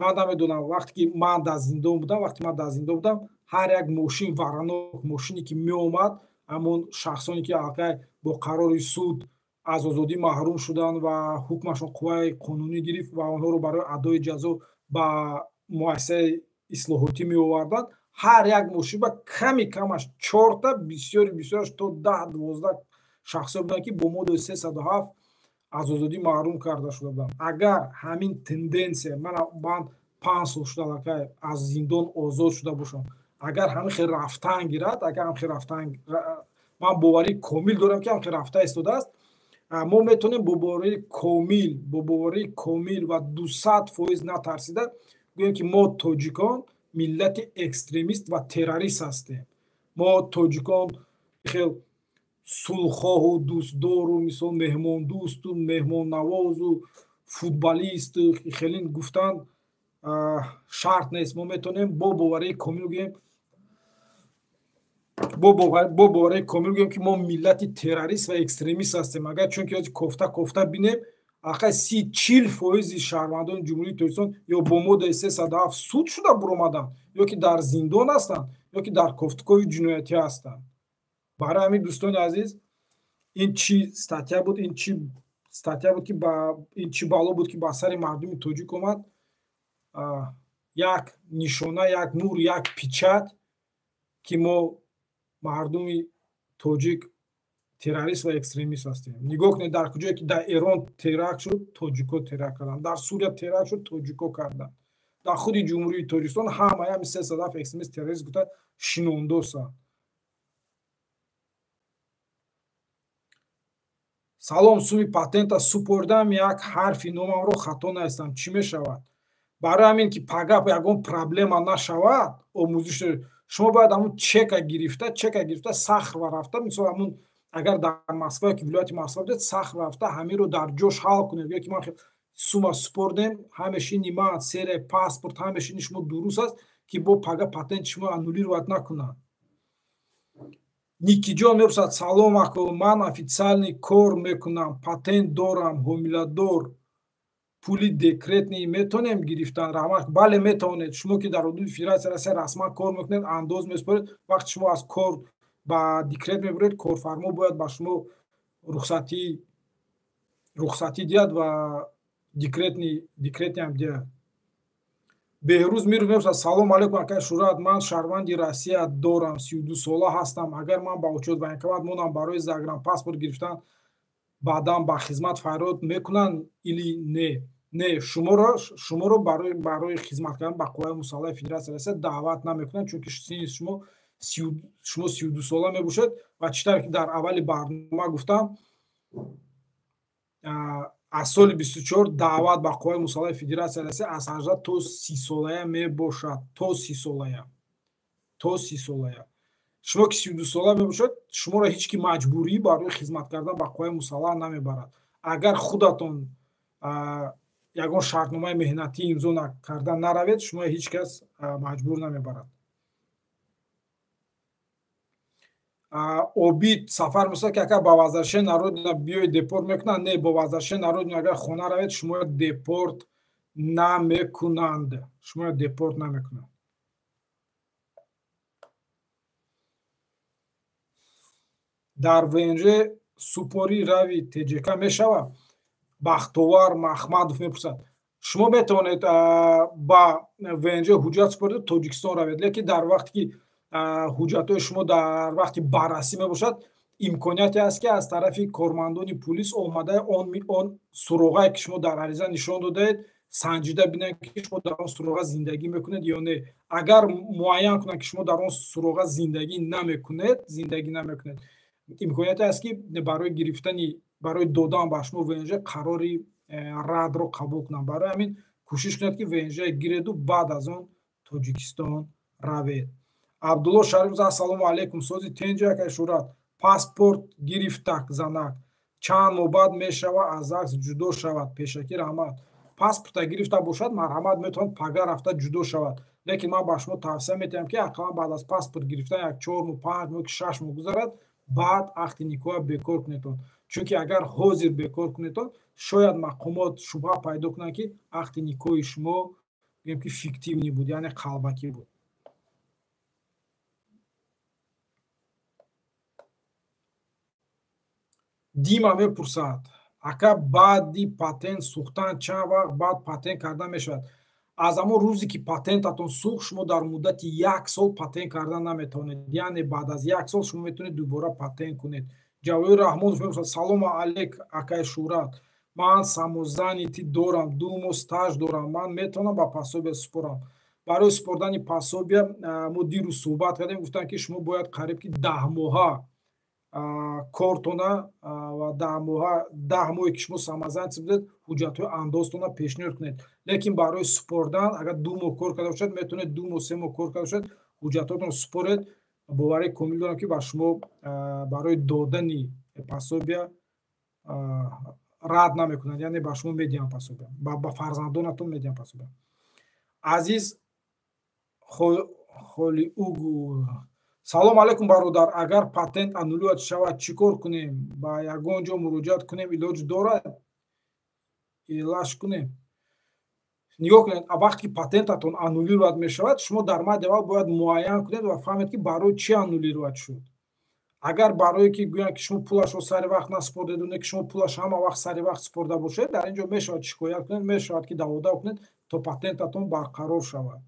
ман намедонам вақте ки ман дар зиндон будам, ҳар як мошин варанок мошине ки меомад, ҳамон шахсоне ки аллакай бо қарори суд аз озодӣ маҳрум шуданд ва ҳукмашон қувваи қонунӣ гирифт ва онҳоро барои адои ҷазо ба муассисаи ислоҳотӣ меоварданд, ҳар як мошин ба камаш 4 та бисёраш то 10-12 шахсое буданд ки бо моддаи 307 аз озодӣ маҳрум карда шуда буданд. агар ҳамин тенденсия ман 5 сол шуда аллакай аз зиндон озод шуда бошам, агар ҳамин хел рафтан гирад, ман боварии комил дорам ки ҳамин хел рафта истодааст, мо метавонем бо боварии комил ва 200% натарсида гӯем ки мо тоҷикон миллати экстремист ва террорист ҳастем. мо тоҷикон хел сулҳхоҳу дӯстдору мисол меҳмондӯсту меҳмоннавозу футболисту хелин гуфтан шарт нест. мо метавонем бо боварии комил гӯем ки мо миллати террорист ва экстремист ҳастем. агар чунки кофта бинем, ақай 30-40% шаҳрвандони ҷумҳурии Тоҷикистон ё бо моддаи 307 суд шуда буромаданд, ё ки дар зиндон ҳастанд, ё ки дар кофтукови ҷиноятӣ ҳастанд. барои ҳамин дӯстони азиз, ин чӣ статья буд, ин чӣ статья буд, ки ин чӣ бало буд, ки ба сари мардуми тоҷик омад. Як нишона, як нур, як печат, ки мо мардуми тоҷик террорист ва экстремист ҳастем. нигоҳ кунед, дар куҷое ки дар Эрон теракт шуд, тоҷико теракт карданд, дар Сурия теракт шуд, тоҷико карданд, дар худи ҷумҳурии Тоҷикистон ҳамаи ҳами 307 экстремист террорист гуфта шинондосанд. салом, суми патента супордам, як ҳарфи номамро хато наистам, чӣ мешавад? барои ҳамин ки пагап ягон проблема нашавад, омӯзиш шумо бояд ҳамун чека гирифта сахр рафта, мисол ҳамун агар дар Москва ки вилояти Москва будед, сахр рафта ҳамиро дар ҷош ҳал кунед. ё ки ман сума супордем, ҳамешини ман, серияи паспорт, ҳамешини шумо дуруст аст, ки бо пага патенти шумо аннулировать накунад. Никиҷон мепурсад: салом ако, ман официальный кор мекунам, патент дорам, ҳомиладор, пули декретный метавонем гирифтан? раҳмат. Бале, метавонед. Шумо ки дар ҳудуди Федератсияи Россия расман кор мекунед, андоз месупоред, вақти шумо аз кор ба декрет мебуред, корфармо бояд ба шумо рухсатӣ диҳад ва декретни ҳам диҳад. Беҳрӯз Миров мепурсад: салом алейкум акай Шуҳрат, ман шаҳрванди Россия дорам, 32 сола ҳастам. Агар ман ба учёт военкомат монам, барои загранпаспорт гирифтан баъдан ба хизмат фариёд мекунанд или не? Не, шуморо барои хизмат кардан ба Қувваи Мусаллаҳи Федератсияи Россия даъват намекунанд, чунки синни шумо 32 сола мебошед ва читар ки дар аввали барнома гуфтам, аз соли 24 даъват ба Қувваи Мусаллаҳи Федератсияи Россия аз 18 то 30 солая мебошад. То 30 солая. шумо ки 32 сола мебошед, шуморо ҳеҷ ки маҷбурӣ барои хизмат кардан ба Қувваи Мусаллаҳ намебарад. агар худатон ягон шартномаи меҳнатӣ имзо кардан наравед, шумо ҳеҷ кас маҷбур намебарад. Обид сафар мисол ки ака ба вазиршаҳи народина биёи депорт мекунанд? Не, ба вазиршаҳи народина агар хона равед, шуморо депорт намекунанд. дар ВНЖ супорӣ рави ТЖК мешавад? Бахтовар Маҳмадов мепурсад. шумо метавонед ба ВНЖ ҳуҷҷат супоред, Тоҷикистон равед, лекин дар вақте ки ҳуҷҷатҳои шумо дар вақти баррасӣ мебошад, имконияте ҳаст ки аз тарафи кормандони пулис омада он суроғае ки шумо дар ариза нишон додаед санҷида бинанд ки шумо дар он суроға зиндагӣ мекунед ё не. агар муайян кунанд ки шумо дар он суроға зиндагӣ намекунед, имконияте ҳаст ки барои додан ба шумо ВНЖ қарори радро қабул кунанд. барои ҳамин кӯшиш кунед ки ВНЖ гиреду баъд аз он Тоҷикистон равед. Абдулло Шариф: ассалому алейкум, сози тенҷи акай Шуҳрат, паспорт гирифтак занак чанд моҳ баъд мешава аз ЗАГС ҷудо шавад? Пешакӣ раҳмат. Паспорта гирифта бошад, марҳамат метавонад пага рафта ҷудо шавад, лекин ман ба шумо тавсия метиҳам ки ақаллан баъд аз паспорт гирифтан як 4 моҳ 5 моҳ 6 моҳ гузарад, баъд ақди никоҳ бекор кунедон. чунки агар ҳозир бекор кунедон, шояд мақомот шубҳа пайдо кунанд ки ақди никоҳи шумо гӯем ки фиктивӣ буд, яъне қалбакӣ буд. Дима мепурсад: ака баъди патент сӯхтан чанд вақт баъд патент кардан мешавад? аз ҳамон рӯзе ки патентатон сӯхт, шумо дар муддати 1 сол патент кардан наметавонед, яъне баъд аз 1 сол шумо метавонед дубора патент кунед. Ҷавоҳир Раҳмонов мепурсад: салому алейк акай Шуҳрат, ман самозанятӣ дорам, 2 моҳ стаж дорам, ман метавонам ба пособия супорам? барои супордани пособия мо дирӯз суҳбат кардем, гуфтам ки шумо бояд қариб ки 10 моҳа кортона ва 10 моҳе ки шумо самозанят будед, ҳуҷҷатҳои андозтона пешниҳод кунед. лекин барои супордан агар 2 моҳ кор карда бошад, метавонед 2 моҳ 3 моҳ кор карда бошад, ҳуҷҷатҳоятонро супоред. боварии комил дорам ки ба шумо барои додани пособия рад намекунанд, яъне ба шумо медиҳанд пособия, ба фарзандонатон медиҳанд пособия. Азиз Холиугу: салом алейкум бародар, агар патент аннулировать шавад чӣ кор кунем? Ба ягон ҷо муроҷиат кунем, илоҷ дорад? илаш кунем. нигоҳ кунед, вақте ки патентатон аннулировад мешавад, шумо дар мадди аввал бояд муайян кунед ва фаҳмед ки барои чӣ аннулировад шуд. агар барое ки гӯяд ки шумо пулашро сари вақт наспордеду, не ки шумо пулаш ҳама вақт сари вақт спорда бошед, дар ин ҷо мешавад шикоят кунед, мешавад ки даводаво кунед то патентатон барқарор шавад.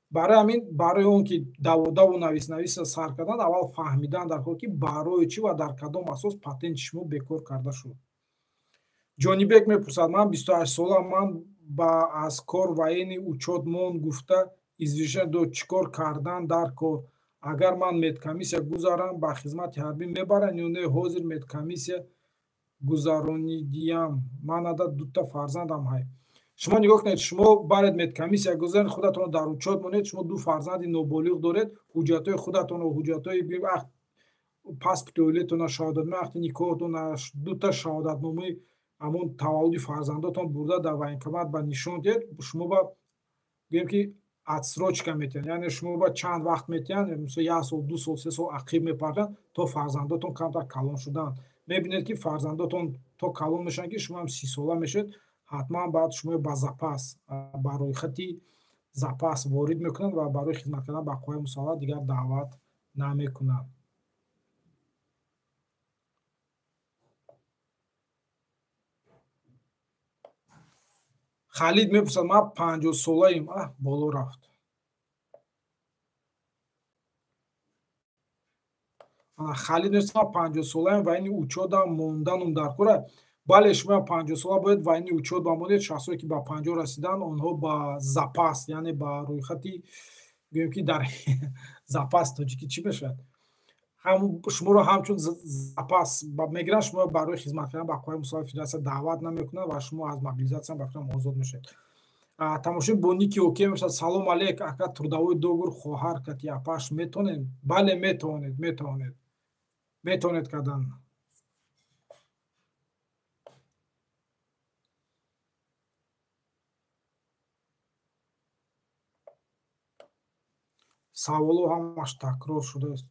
барои ҳамин, барои он ки даводаву нависа сар кардан, аввал фаҳмидан дар ҳоле ки барои чӣ ва дар кадом асос патенти шумо бекор карда шуд. ҷонибек мепурсад: ман 28 сола, ман ба аз кор ваени учёт мон гуфта извещение дод, чӣ кор кардан дар кор? агар ман медкомиссия гузарам, ба хизмати ҳарбӣ мебаранд ё не? Ҳозир медкомиссия гузаронидиям, ман адад дута фарзандам ҳай. шумо нигоҳ кунед, шумо баред медкомиссия гузаред, худатонро дар учёт монед, шумо ду фарзанди ноболиғ доред, ҳуҷҷатҳои худатонро, ҳуҷҷатҳои паспорти оилиятона, шаҳодатнома вақти никоҳатона, дута шаҳодатномаи ҳамон таваллуди фарзандотон бурда дар военкомат ба нишон диҳед. шумо ба гӯем ки отсрочка метиҳанд, яъне шумо ба чанд вақт метиҳанд, мисол 1 сол, 2 сол, 3 сол ақиб мепарданд то фарзандотон камтар калон шуданд. мебинед ки фарзандотон то калон мешаванд ки шумо ҳам 30 сола мешавед, ҳатман баъд шумо ба запас, ба рӯйхати запас ворид мекунанд ва барои хизмат кардан ба қувваи мусаллаҳ дигар даъват намекунанд. халид мепурсад: ман 50 солаим. Боло рафт. халид мепурсад: ман 50 солаим ва ини учётам монданум дар кора. бале, шумо 50 сола бояд ва ини учёт бамонед. шахсое ки ба 50 расиданд, онҳо ба запас, яъне ба рӯйхати, гӯем ки дар запас тоҷикӣ чӣ мешавад? шуморо ҳамчун запас мегиранд, шумо барои хизмат кардан ба қувваи мусаллаҳи федератсия даъват наметунанд ва шумо аз мобилизатсия ба фикрам озод мешавед. тамошои бо ники окей мешавад: салом алейк, ака трудовой договор хоҳар кати апаш метонем? Бале, метавонед кардан. саволо ҳамаш такрор шудааст.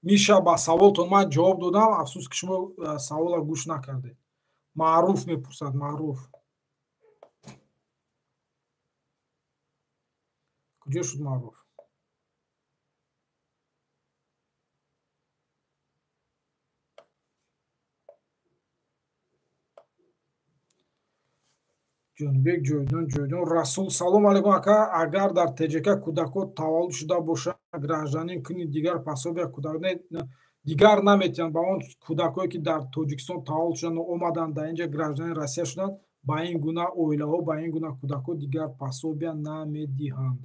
миша, ба саволтон ман ҷавоб додам, афсӯс ки шумо савола гӯш накардед. маъруф мепурсад: маъруф куҷо шуд? маъруф ҷонибек ҷойдон. Расул: салом алейкум ака, агар дар ТЖК кӯдакон таваллуд шуда бошанд, гражданин куни дигар пособия кӯдак дигар наметиҳанд. ба он кӯдакое ки дар Тоҷикистон таваллуд шуданд, омаданд дар инҷа гражданини Россия шуданд, ба ин гуна оилаҳо, ба ин гуна кӯдакҳо дигар пособия намедиҳанд.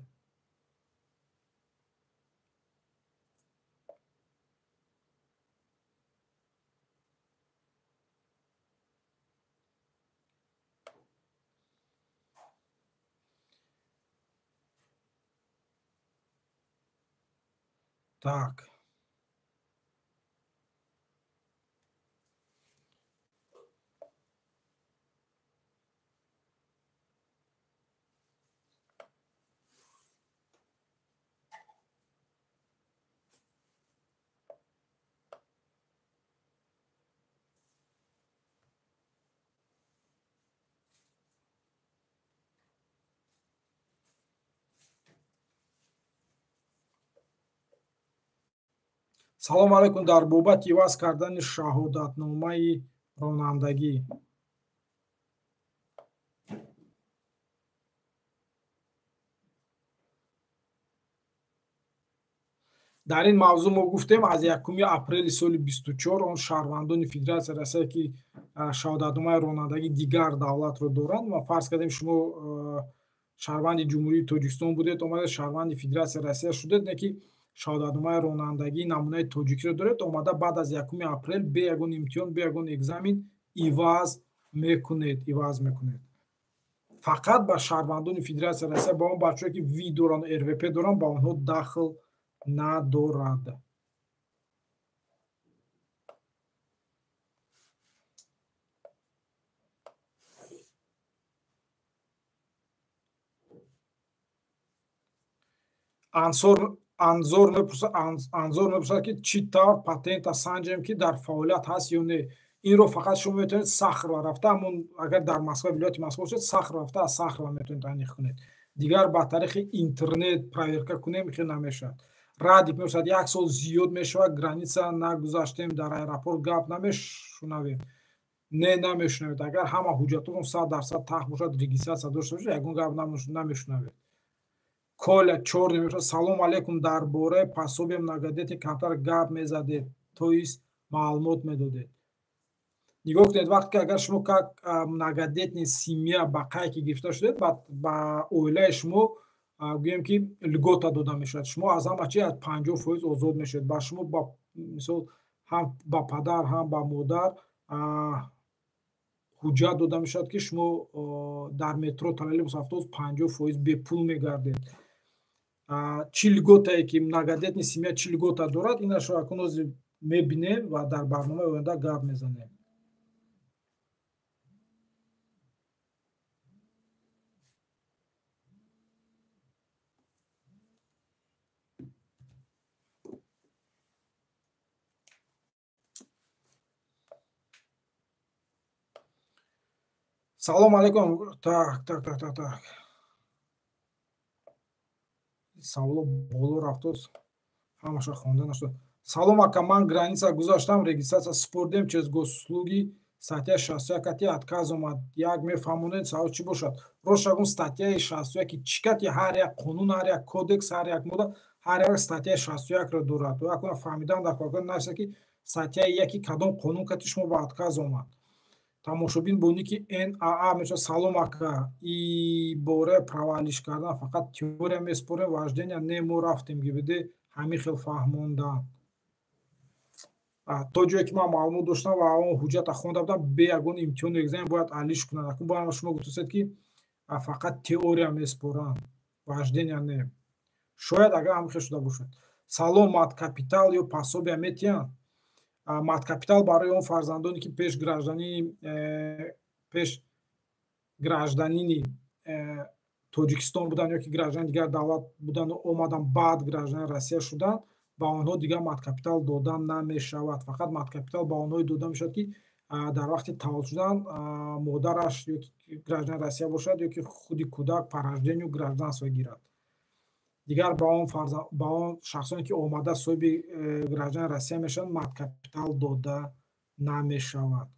так салом алейкум. дар бобати иваз кардани шаҳодатномаи ронандагӣ. дар ин мавзӯъ мо гуфтем, аз 1 апрели соли 24 он шаҳрвандони Федератсияи Россия ки шаҳодатномаи ронандагии дигар давлатро доранд, ва фарз кардем шумо шаҳрванди Ҷумҳурии Тоҷикистон будед, омадед шаҳрванди Федератсияи Россия шудед, не ки шаҳодатномаи ронандагии намунаи тоҷикиро доред, омада баъд аз 1 апрел бе ягон имтиҳон, бе ягон экзамен иваз мекунед. фақат ба шаҳрвандони Федератсияи Россия, ба он бачаҳое ки ви доранд, РВП доранд, ба онҳо дахл надорад. анзор мепурсад ки чӣ тавр патента санҷем ки дар фаъолият ҳаст ё не. Инро фақат шумо метавонед Сахарова рафта, ҳамон агар дар Москва, вилояти Москва бошед, Сахарова рафта аз Сахарова метавонед аниқ кунед. Дигар ба тариқи интернет проверка кунем хел намешавад. Радик мепурсад 1 сол зиёд мешавад, граница нагузаштем, дар аэропорт гап намешунавем. Не намешунавед. Агар ҳама ҳуҷҷатотон 100% тахт бошад, регистратсия дошта бошад, ягон гап намешунавед. Коля чорни мепурсад: салом алейкум, дар бораи пособияи многодетни камтар гап мезадед, то есть маълумот медодед. Нигоҳ кунед, вақте ки агар шумо как многодетни семья ба қайки гирифта шудед, ба оилаи шумо гӯем ки льгота дода мешавад. Шумо аз ҳама чиз аз 50% озод мешавед. Ба шумо ба мисол ҳам ба падар, ҳам ба модар ҳуҷҷат дода мешавад ки шумо дар метро, троллейбус, автобус 50% бепул мегардед. Чӣ льготае ки многодетни семья чӣ льгота дорад, инашро акнун мебинем ва дар барномаи оянда гап мезанем. Салом алейкум. Так. Саволо боло рафтост, ҳамаша хонда нашуд. Салом ака, ман граница гузаштам, регистратсия супурдем чез госуслуги статья 61 кати отказ омад. Як мефаҳмонед савол чӣ бошад? Рошагун статьяи 61 ки чӣ кати ҳар як қонун, ҳар як кодекс, ҳар як модда, ҳар як статьяи 61-ро дорад. Якона фаҳмидан дар кор нафса ки статьяи яки кадом қонун кати шумо ба отказ омад. Тамошобин бо ники НАА мешавад: салом ака, и бораи правоалиш кардан фақат теория меспорем, вождения не мо рафтем ГИБД, ҳамин хел фаҳмондан. То ҷое ки ман маълумот доштам ва он ҳуҷҷата хонда будам, бе ягон имтиҳону экзамен бояд алиш кунад. Акун ба шумо гуфтед ки фақат теория меспоранд, вождения не. Шояд агар ҳамин хел шуда бошад. Салом, маткапитал ё пособия метиҳанд? Маткапитал барои он фарзандоне ки пеш гражданини Тоҷикистон буданд ё ки граждани дигар давлат буданд, омадан баъд граждани Россия шуданд, ба онҳо дигар маткапитал дода намешавад. Фақат маткапитал ба онҳое дода мешавад ки дар вақти таваллуд шудан модараш ё ки граждани Россия бошад, ё ки худи кӯдак по рождению гражданство гирад. Дигар ба он шахсоне ки омада соҳиби граждани Россия мешаванд, маткапитал дода намешавад.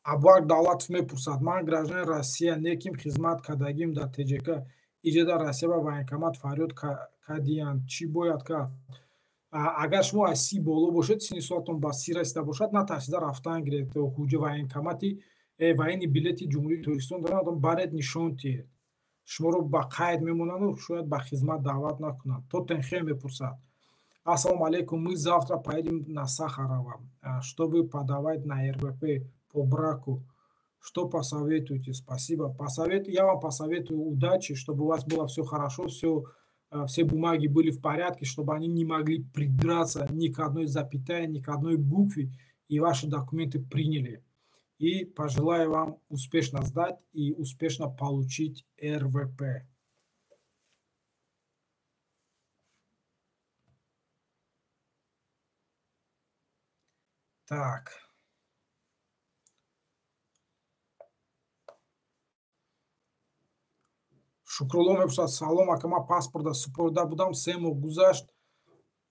Абуак Давлатов мепурсад: ман граждани Россия неким хизмат кардагим дар ТЖК, иҷода Россия ба военкомат фарёд кардиянд, чӣ бояд кард? Агар шумо аз 30 боло бошед, синни солатон ба 30 расида бошад, натарсида рафтан гиред ҳуҷа военкомати военни билети Ҷумҳурии Тоҷикистон дорад, баред нишон диҳед. Шуморо ба қайд мемонанду шояд ба хизмат даъват накунанд. Тоттенхем мепурсад: ассалому алейкум, мы завтра поедем на Сахарова, чтобы подавать на РВП по браку. Что посоветуете? Спасибо. Я вам посоветую удачи, чтобы у вас было все хорошо, все бумаги были в порядке, чтобы они не могли придраться ни к одной запятой, ни к одной букве, и ваши документы приняли. И пожелаю вам успешно сдать и успешно получить РВП. Так. Шукрулло мепурсад: салом ака, ман паспорта супурда будам, 3 моҳ гузашт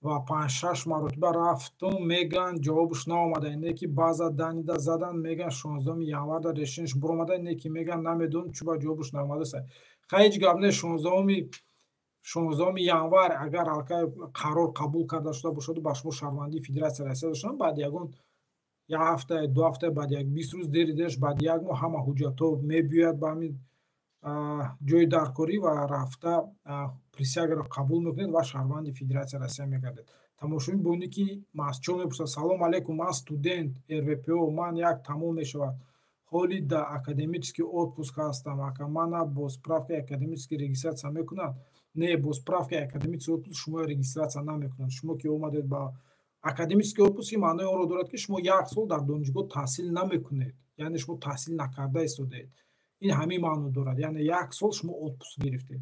ва 5-6 маротиба рафтум, меган ҷавобуш наомада. Ине ки баъза данида задан, меган 16 январда решениш буромада, ине ки меган намедонам чӯба ҷавобуш наомадаста. Ҳеҷ гап не, 16 январ агар алкай қарор қабул карда шуда бошаду ба шумо шаҳрвандии Федератсияи Россия доштанд, баъд ягон 1 ҳафта 2 ҳафта, баъд 20 рӯз деридеш, баъд 1 моҳ ҳама ҳуҷҷатҳо мебиёяд ба ҳамин ҷои даркорӣ ва рафта присягаро қабул мекунед ва шаҳрванди Федератсияи Россия мегардед. Тамошобин бо ники Масчо мепурсад: салом алейкум, ман студент РВПО, ман як тамом мешавад, ҳоли да академический отпуск ҳастам. Ака мана бо справкаи академический регистратсия мекунад? Не, бо справкаи академический отпуск шумо регистратсия намекунад. Шумо ки омадед ба академический отпуск маънои онро дорад ки шумо 1 сол дар донишгоҳ таҳсил намекунед, яъне шумо таҳсил накарда истодаед. ин ҳамин маъно дорад, яъне 1 сол шумо отпуск гирифтед.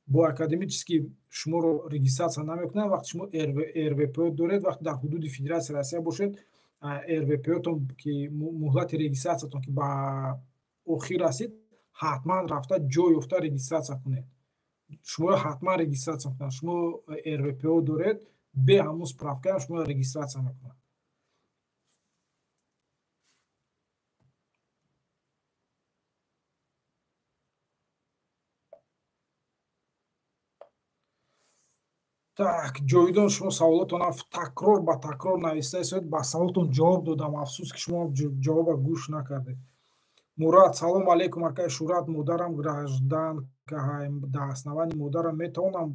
бо академический шуморо регистрация намекунанд. вақти шумо рвпо доред, вақти дар ҳудуди Федератсияи Россия бошед, рвпотон ки муҳлати регистратсиятон ки ба охир расид, ҳатман рафта ҷой ёфта регистратсия кунед. шумо ҳатман регистратсия кунанд. шумо рвпо доред, бе ҳамун справкаам шумо регистратсия мекунанд. так, ҷовидон шумо саволотонам такрор ба такрор навистаастоед. ба саволотон ҷавоб додам. афсӯс ки шумо ҷавоба гӯш накардед. мурад: салому алейкум акай Шурат, модарам гражданка дастнавани модарам метавонам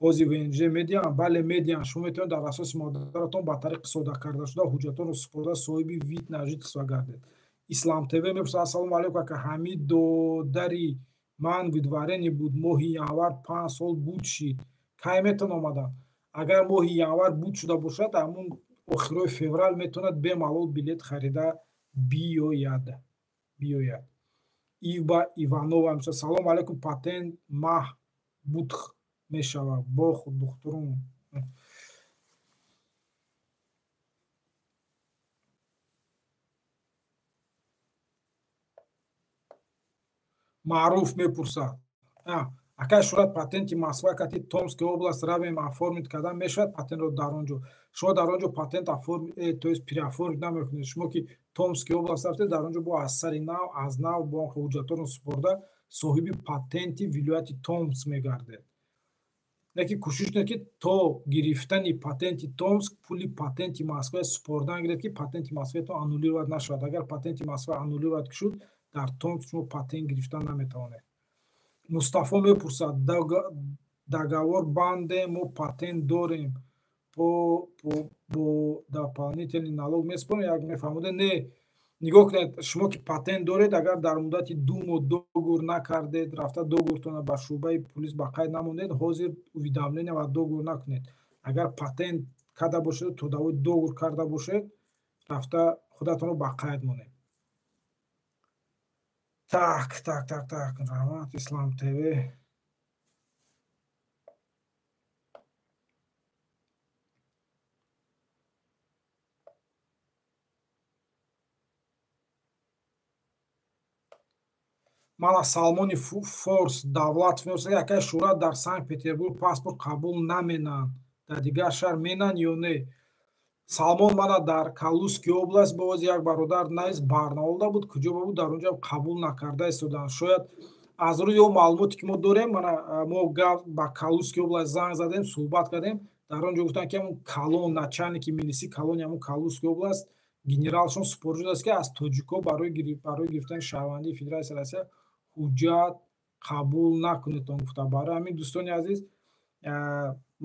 ҳози внж медиҳам? Бале медиҳам. шумо метавонед дар асоси модаратон ба тариқи содакардашуда ҳуҷҷатонро супорда соҳиби вид на жительство гардед. ислам тв мепурсад: ассалому алейкум акай, ҳамид додари ман видварени буд, моҳи январ 5 сол буд шид. кай метавон омадан? агар моҳи январ буд шуда бошад, ҳамун охирои феврал метавонад бемалол билет харида биёяд. ива иванова мешавад: салому алейкум, патент маҳ будх мешавад бо духтурум. маъруф мепурсад: акай Шурат, патенти Москва кати Томской област равем оформид кардан мешавад патентро дар он ҷо? шумо дар он ҷо патент то есть переоформид намекунед. шумо ки Томской област рафтед, дар он ҷо бо аз сари нав аз нав бо ҳуҷҷатонро супорда соҳиби патенти вилояти Томск мегардед. яке кӯшиш кунед ки то гирифтани патенти Томск пули патенти Москва супордан гиред ки патенти Москваатон аннулировать нашавад. агар патенти Москва аннулировать шуд, дар Томск шумо патент гирифтан наметавонед. мустафо мепурсад: договор банде мо патент дорем, по дополнительный налог меспорем? як мефаҳмоде? не, нигоҳ кунед, шумо ки патент доред, агар дар муддати 2 моҳ договор накардед, рафта договортона ба шуъбаи полис ба қайд намонед, ҳозир уведомление ва договор накунед. агар патент карда бошед, трудовой договор карда бошед, рафта худатонро ба қайд монед. так, раҳмат. ислам тв. ман аз Салмони Форс Давлат мепурсам: акай Шурат, дар Санкт Петербург паспорт қабул наменанд, дар дигар шаҳр менанд ё не? Салмон, мана дар Калузский област боз як бародар навис Барнаолда буд, куҷо буд, дар он ҷо қабул накарда истоданд. шояд аз рӯи ё маълумоте ки мо дорем, мо ба Калузский област занг задем, суҳбат кардем, дар он ҷо гуфтанд ки ҳамун Калон, начальники милисии Калони ҳамун Калузский област генералшон супорид шудааст ки аз тоҷикҳо барои гирифтани шаҳрвандии Федератсияи Россия ҳуҷҷат қабул накунед он гуфта. барои ҳамин дӯстони азиз,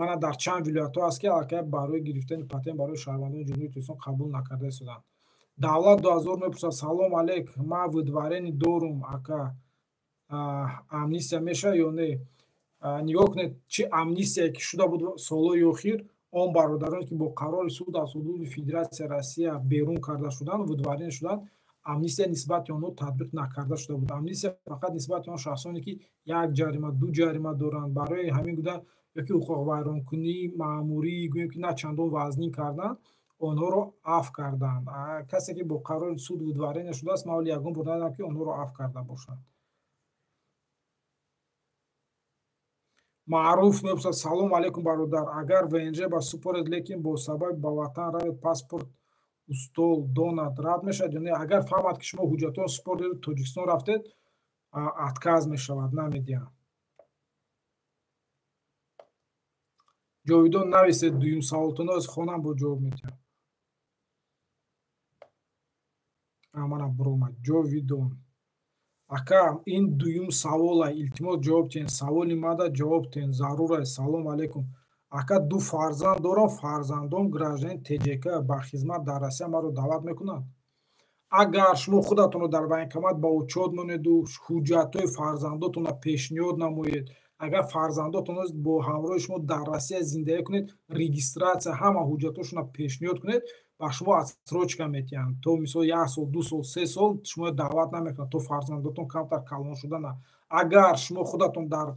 мана дар чанд вилоятҳо аст ки аллакай барои гирифтани патент барои шаҳрвандони ҷумҳурии Туркистон қабул накарда истоданд. Давлат 2000 мепурсад: салому алейк, ман видварени дорум, ака амнистия мешавад ё не? нигоҳ кунед, чӣ амнистияе ки шуда буд солҳои охир, он бародароне ки бо қарори суд аз ҳудуди Федератсияи Россия берун карда шуданд, видварени шуданд, амнистия нисбати онҳо татбиқ накарда шуда буд. амнистия фақат нисбати он шахсоне ки 1 ҷарима 2 ҷарима доранд, барои ҳамин гуна ёки ҳуқуқвайронкунӣ маъмурӣ, гӯем ки на чандон вазнин карданд, онҳоро афв карданд. касе ки бо қарори суд видварени шудааст, ман вале ягон бор надидам ки онҳоро афв карда бошанд. маъруф мепурсад: салому алейкум бародар, агар внж ба супоред, лекин бо сабаби ба ватан равед, паспорт устол донад, рад мешавад ё не? агар фаҳмад ки шумо ҳуҷҷатонро супордеду Тоҷикистон рафтед, отказ мешавад, намедиҳанд. ҷовидон нависед, дуюм саволтона аз хонам бо ҷавоб медиҳам. мана буромад. ҷовидон: ака, ин дуюм савола, илтимос ҷавоб тиҳед. саволи мада ҷавоб тиҳед, зарур аст. салому алейкум. ака, 2 фарзанд дорам, фарзандом гражданин ТЖК ба хизмат дар Россия маро даъват мекунанд. агар шумо худатонро дар военкомат ба учёт монеду ҳуҷҷатҳои фарзандотонро пешниҳод намоед, агар фарзандотон бо ҳамроҳи шумо дар Россия зиндагӣ кунед, регистратсия ҳама ҳуҷҷатҳошона пешниҳод кунед, ба шумо отсрочка метиҳанд. То мисол 1 сол, 2 сол, 3 сол шумо даъват намекунанд, то фарзандотон камтар калон шуда на. Агар шумо худатон дар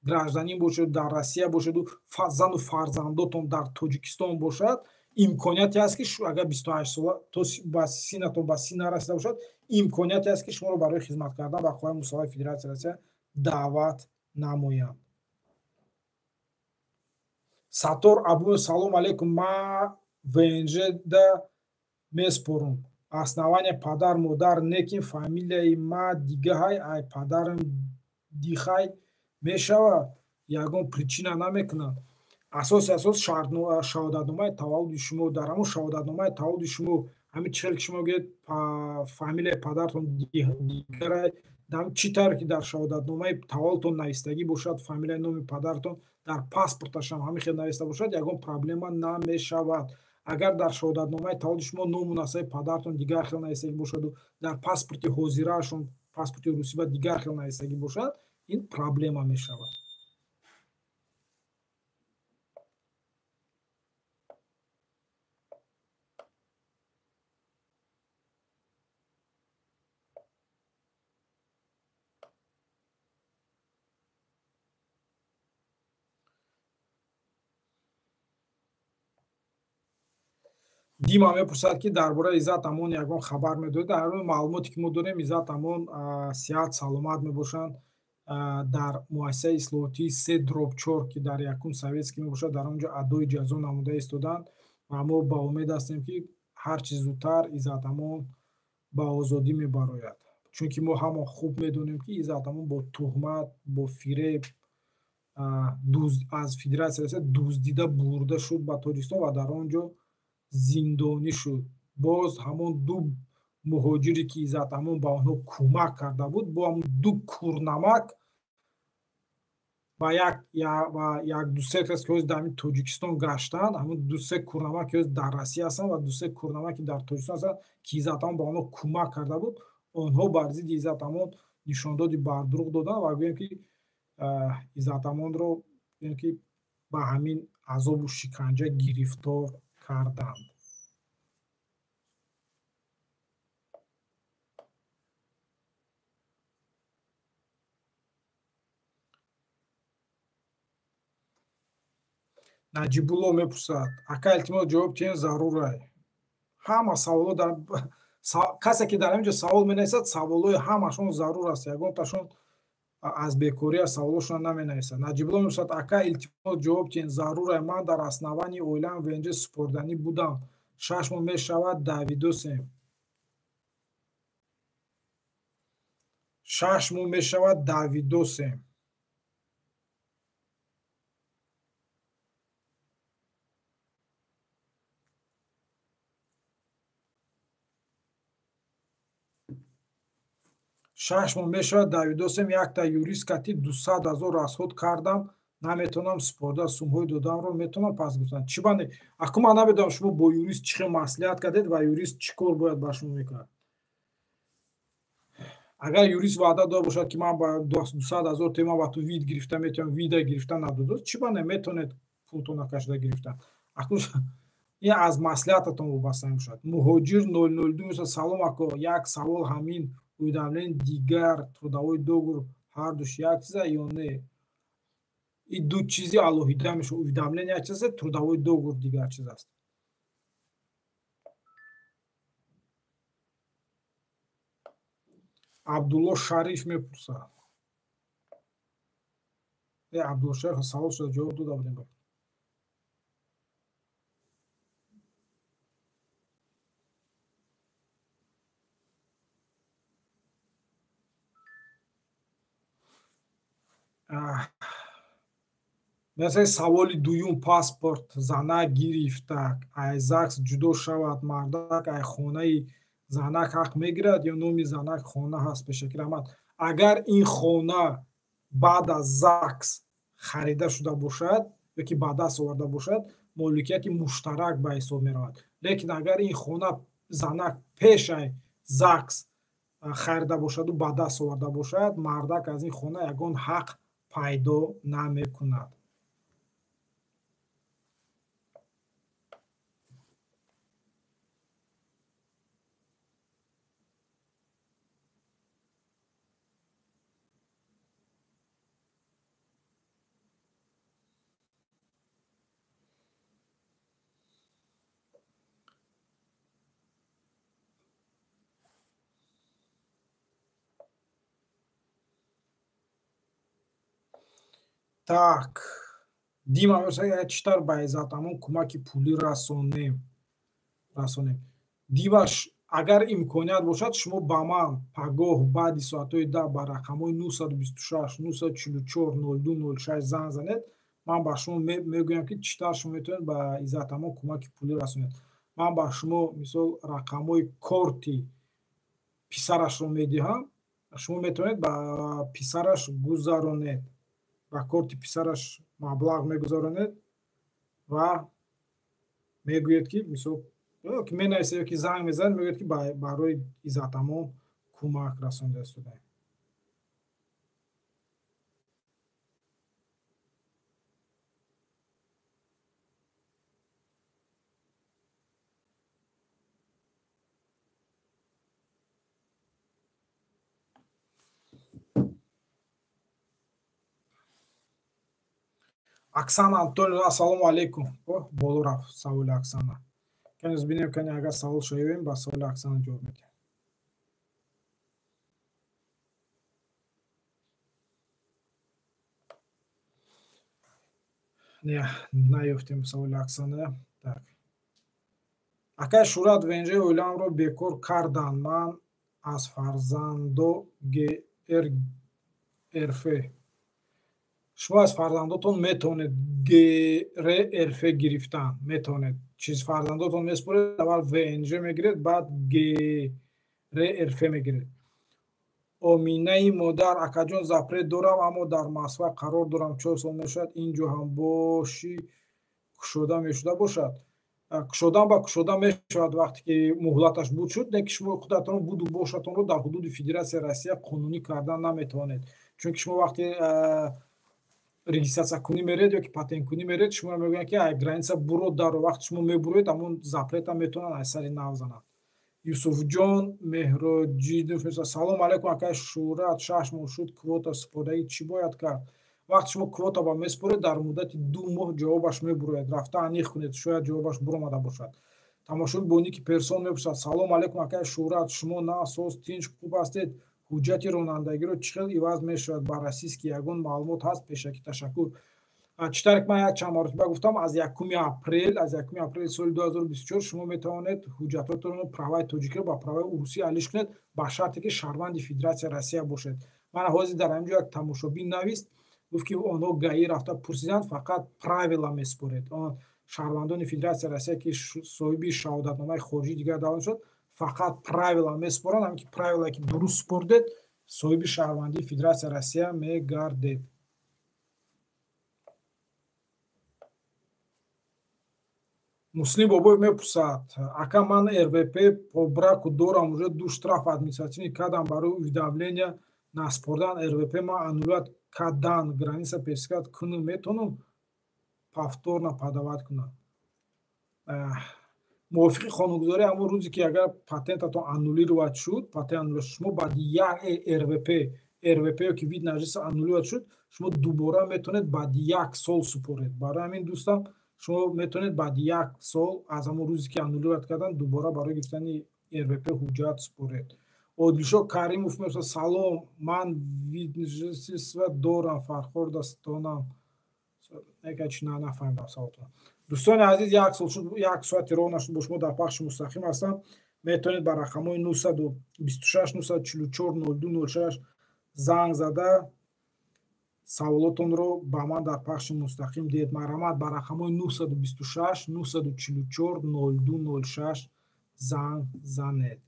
гражданин бошед, дар Россия бошеду зану фарзандотон дар Тоҷикистон бошад, имконияте ҳаст ки агар 28 сола то ба синатон ба син нарасида бошад, имконияте ҳаст ки шуморо барои хизмат кардан ба хоҳаи мусоҳаи Федератсияи Россия даъват намоянд. Саттор Абу салом алейкум, ма ВНЖда меспорум. Основание падар модар некин фамилияи ма дигаҳай, ай падарам дихай мешавад, ягон причина намекунад. Асоси асос шаҳодатномаи таваллуди шумо, дар ҳамон шаҳодатномаи таваллуди шумо ҳамин чихел ки шумо гӯед фамилияи падартон дигарай, чӣ тавре ки дар шаҳодатномаи таваллудтон навистагӣ бошад, фамилияи номи падартон дар паспорташам ҳамин хел нависта бошад, ягон проблема намешавад. Агар дар шаҳодатномаи таваллуди шумо ному насаби падартон дигар хел навистагӣ бошаду дар паспорти ҳозираашон, паспорти русиба дигар хел навистагӣ бошад, ин проблема мешавад. Дима мепурсад ки дар бораи Иззат Амон ягон хабар медоед. Дар бораи маълумоте ки мо дорем, Иззат Амон сиҳат саломат мебошанд. Дар муассисаи ислоҳотии се дробчор ки дар Якум Советский мебошад, дар он ҷо адои ҷазо намуда истоданд ва мо ба умед ҳастем ки ҳар чӣ зудтар Иззат Амон ба озодӣ мебарояд. Чунки мо ҳама хуб медонем ки Иззат Амон бо туҳмат, бо фиреб аз Федератсияи Россия дуздида бурда шуд ба Тоҷикистон ва дар он ҷо зиндонӣ шуд. Боз ҳамон ду муҳоҷире ки Иззат Амон ба онҳо кӯмак карда буд, бо ҳамон ду курнамак ва як дусе кас ки ҳозир дар ҳамин Тоҷикистон гаштанд, ҳамон дусе курнамак ки ҳозир дар Россия ҳастанд ва дусе курнамак ки дар Тоҷикистон ҳастанд, ки Иззат Амон ба онҳо кӯмак карда буд, онҳо бар зидди Иззат Амон нишондоди бардруғ доданд ва гӯем ки Иззат Амонро ба ҳамин азобу шиканҷа гирифтор карданд. Наҷибулло мепурсад: ака илтимос ҷавоб тиҳем зарурай. Ҳама саволо дар касе ки дар ҳамин ҷо савол менависад, саволҳои ҳамашон зарур аст. Ягонташон аз бекория саволошона наменависад. Наҷибулло мепурсад: ака илтимос ҷавоб тиҳем зарурай. Ман дар основании оилаам ВНЖ супорданӣ будам. 6 моҳ мешавад давидосем. 6 моҳ мешавад давидосем. شش ماه میشود دویدوسم یک تا یوریست کتی 200,000 расход кардам, наметавонам супорда сумҳои додамро метавонам пас гирифтан. Чӣ бане? Аку ман намедонам шумо бо юрист чӣ хел маслиҳат кардед ва юрист чӣ кор бояд ба шумо мекунад. Агар юрист ваъда дода бошад ки ман ба 200,000 тема ба ту вид гирифта метавонам, вида гирифта надодост, чӣ бане метавонед пултона кашида гирифтан. Аку ин аз маслиҳататон вобаста мебошад. Муҳоҷир 002 мисол: салом ако, як савол ҳамин уведомление дигар трудовой договор ҳар душ як чиз ё не? Ин ду чизи алоҳида мешавад. Уведомление як чиз аст, трудовой договор дигар чиз аст. Абдулло Шариф мепурсад. Абдулло Шариф савол шуда ҷавоб дода будем. مثل سوال دویون پاسپورت زنک گرفتک ای زکس جدا شود مردک ای خانه زنک حق میگیرد یا نومی زنک خانه هست به شکل احمد. اگر این خانه بعد از زکس خریده شده باشد یا که بعد از آورده باشد مالکیت مشترک به حساب می رود. لیکن اگر این خانه زنک پیش زکس خریده باشد و بعد از آورده باشد مردک از این خانه یگان حق пайдо намекунад. Так, Дима меперсад чӣ тавр ба иззатамон кӯмаки пулӣ расонем. Димаш, агар имконият бошад, шумо ба ман пагоҳ баъди соатҳои 10 ба рақамҳои 926 944 0206 занг занед. Ман ба шумо мегӯям, ки чӣ тавр шумо метавонед ба иззатамон кӯмаки пулӣ расонед. Ман ба шумо мисол рақамҳои корти писарашро медиҳам. Шумо метавонед ба писараш гузаронед. Ба корти писараш маблағ мегузаронед ва мегӯед, ки мисол ки менависед ё ки занг мезанед, мегӯед, ки барои иззатамон кӯмак расонида истодаем. Оксана Антоновна, ассалому алейкум. Боло рафт саволи Оксана. Канез бинем, кани агар савол шавем, ба саволи Оксана ҷавоб медиҳем. Наёфтем саволи Оксана. Так. Акай Шурат венҷаи оилаамро бекор карданд. Ман аз фарзандо ГРФ. Шумо аз фарзандотон метавонед ГРФ гирифтан. Метавонед чиз фарзандотон месупоред, аввал ВНЖ мегиред, баъд ГРФ мегиред. Оминаи модар: акаҷон запрет дорам, аммо дар Москва қарор дорам. 4 сол мешавад. Ин ҷо ҳам боши кушода мешуда бошад. Кушодан ба кушода мешавад вақте ки муҳлаташ буд шуд, лекин шумо худатонро буду бошатонро дар ҳудуди Федератсияи Россия қонунӣ кардан наметавонед. Чунки шумо вақте регистратсиякунӣ меред ё ки патенткунӣ меред, шумо мегӯянд, ки ай граница буро даро. Вақте шумо мебуроед, амон запрета метавонанд аз сари нав зананд. Юсуфҷон Меҳроҷидов: салому алейкум акай Шурат, 6 моҳ шуд квота супордагӣ, чӣ бояд кард? Вақте шумо квота ба месупоред, дар муддати 2 моҳ ҷавобаш мебурояд. Рафта аниқ кунед, шояд ҷавобаш буромада бошад. Тамошои Боники Персон мепурсад: салому алейкум акай Шурат, шумо насоз тинч хуб ҳастед? ҳуҷҷати ронандагиро чӣ хел иваз мешавад? Баррасист ки ягон маълумот ҳаст? Пешакӣ ташаккур. Чӣ тариқ ман як чанд маротиба гуфтам, аз 1 апрели соли 2024 шумо метавонед ҳуҷҷатотонро праваи тоҷикиро ба праваи урусӣ алиш кунед, ба шарте ки шаҳрванди Федератсияи Россия бошед. Ман ҳозир дар ҳамин ҷо як тамошобин навист, гуфт, ки онҳо гаи рафта пурсиданд, фақат правила месупоред. Он шаҳрвандони Федератсияи Россия, ки соҳиби шаҳодатномаи хориҷии дигар давлат шуд, фақат правила месупоранд. ҳамин ки правилае ки дуруст супордед, соҳиби шаҳрвандии Федератсияи Россия мегардед. Муслим Бобоев мепурсад: ака ман РВП по браку дорам, уже 2 штраф административни кардам барои уведомления наспордан. РВП ман аннулят кардан, граница пересекать кунам, метавонам повторно подавать кунам? мувофиқи қонунгузорӣ ҳамон рӯзе ки агар патентатон аннулировать шуд, патент аннулировать, шумо баъди як РВП ки вид на жительство аннулировать шуд, шумо дубора метавонед баъди 1 сол супоред. Барои ҳамин дӯстам, шумо метавонед баъди 1 сол аз ҳамон рӯзе ки аннулировать кардан, дубора барои гирифтани РВП ҳуҷҷат супоред. Одилшо Каримов мепурсад: салом, ман вид на жительство дорам, Фархор Дастонам. Нафаҳмидам саволтон. дӯстони азиз, 1 сол шуд, 1 соати роҳ нашуд бо шумо дар пахши мустақим ҳастам. Метавонед ба рақамҳои 926 944 0206 занг зада саволотонро ба ман дар пахши мустақим диҳед. Марҳамат, ба рақамҳои 926 944 0206 занг занед.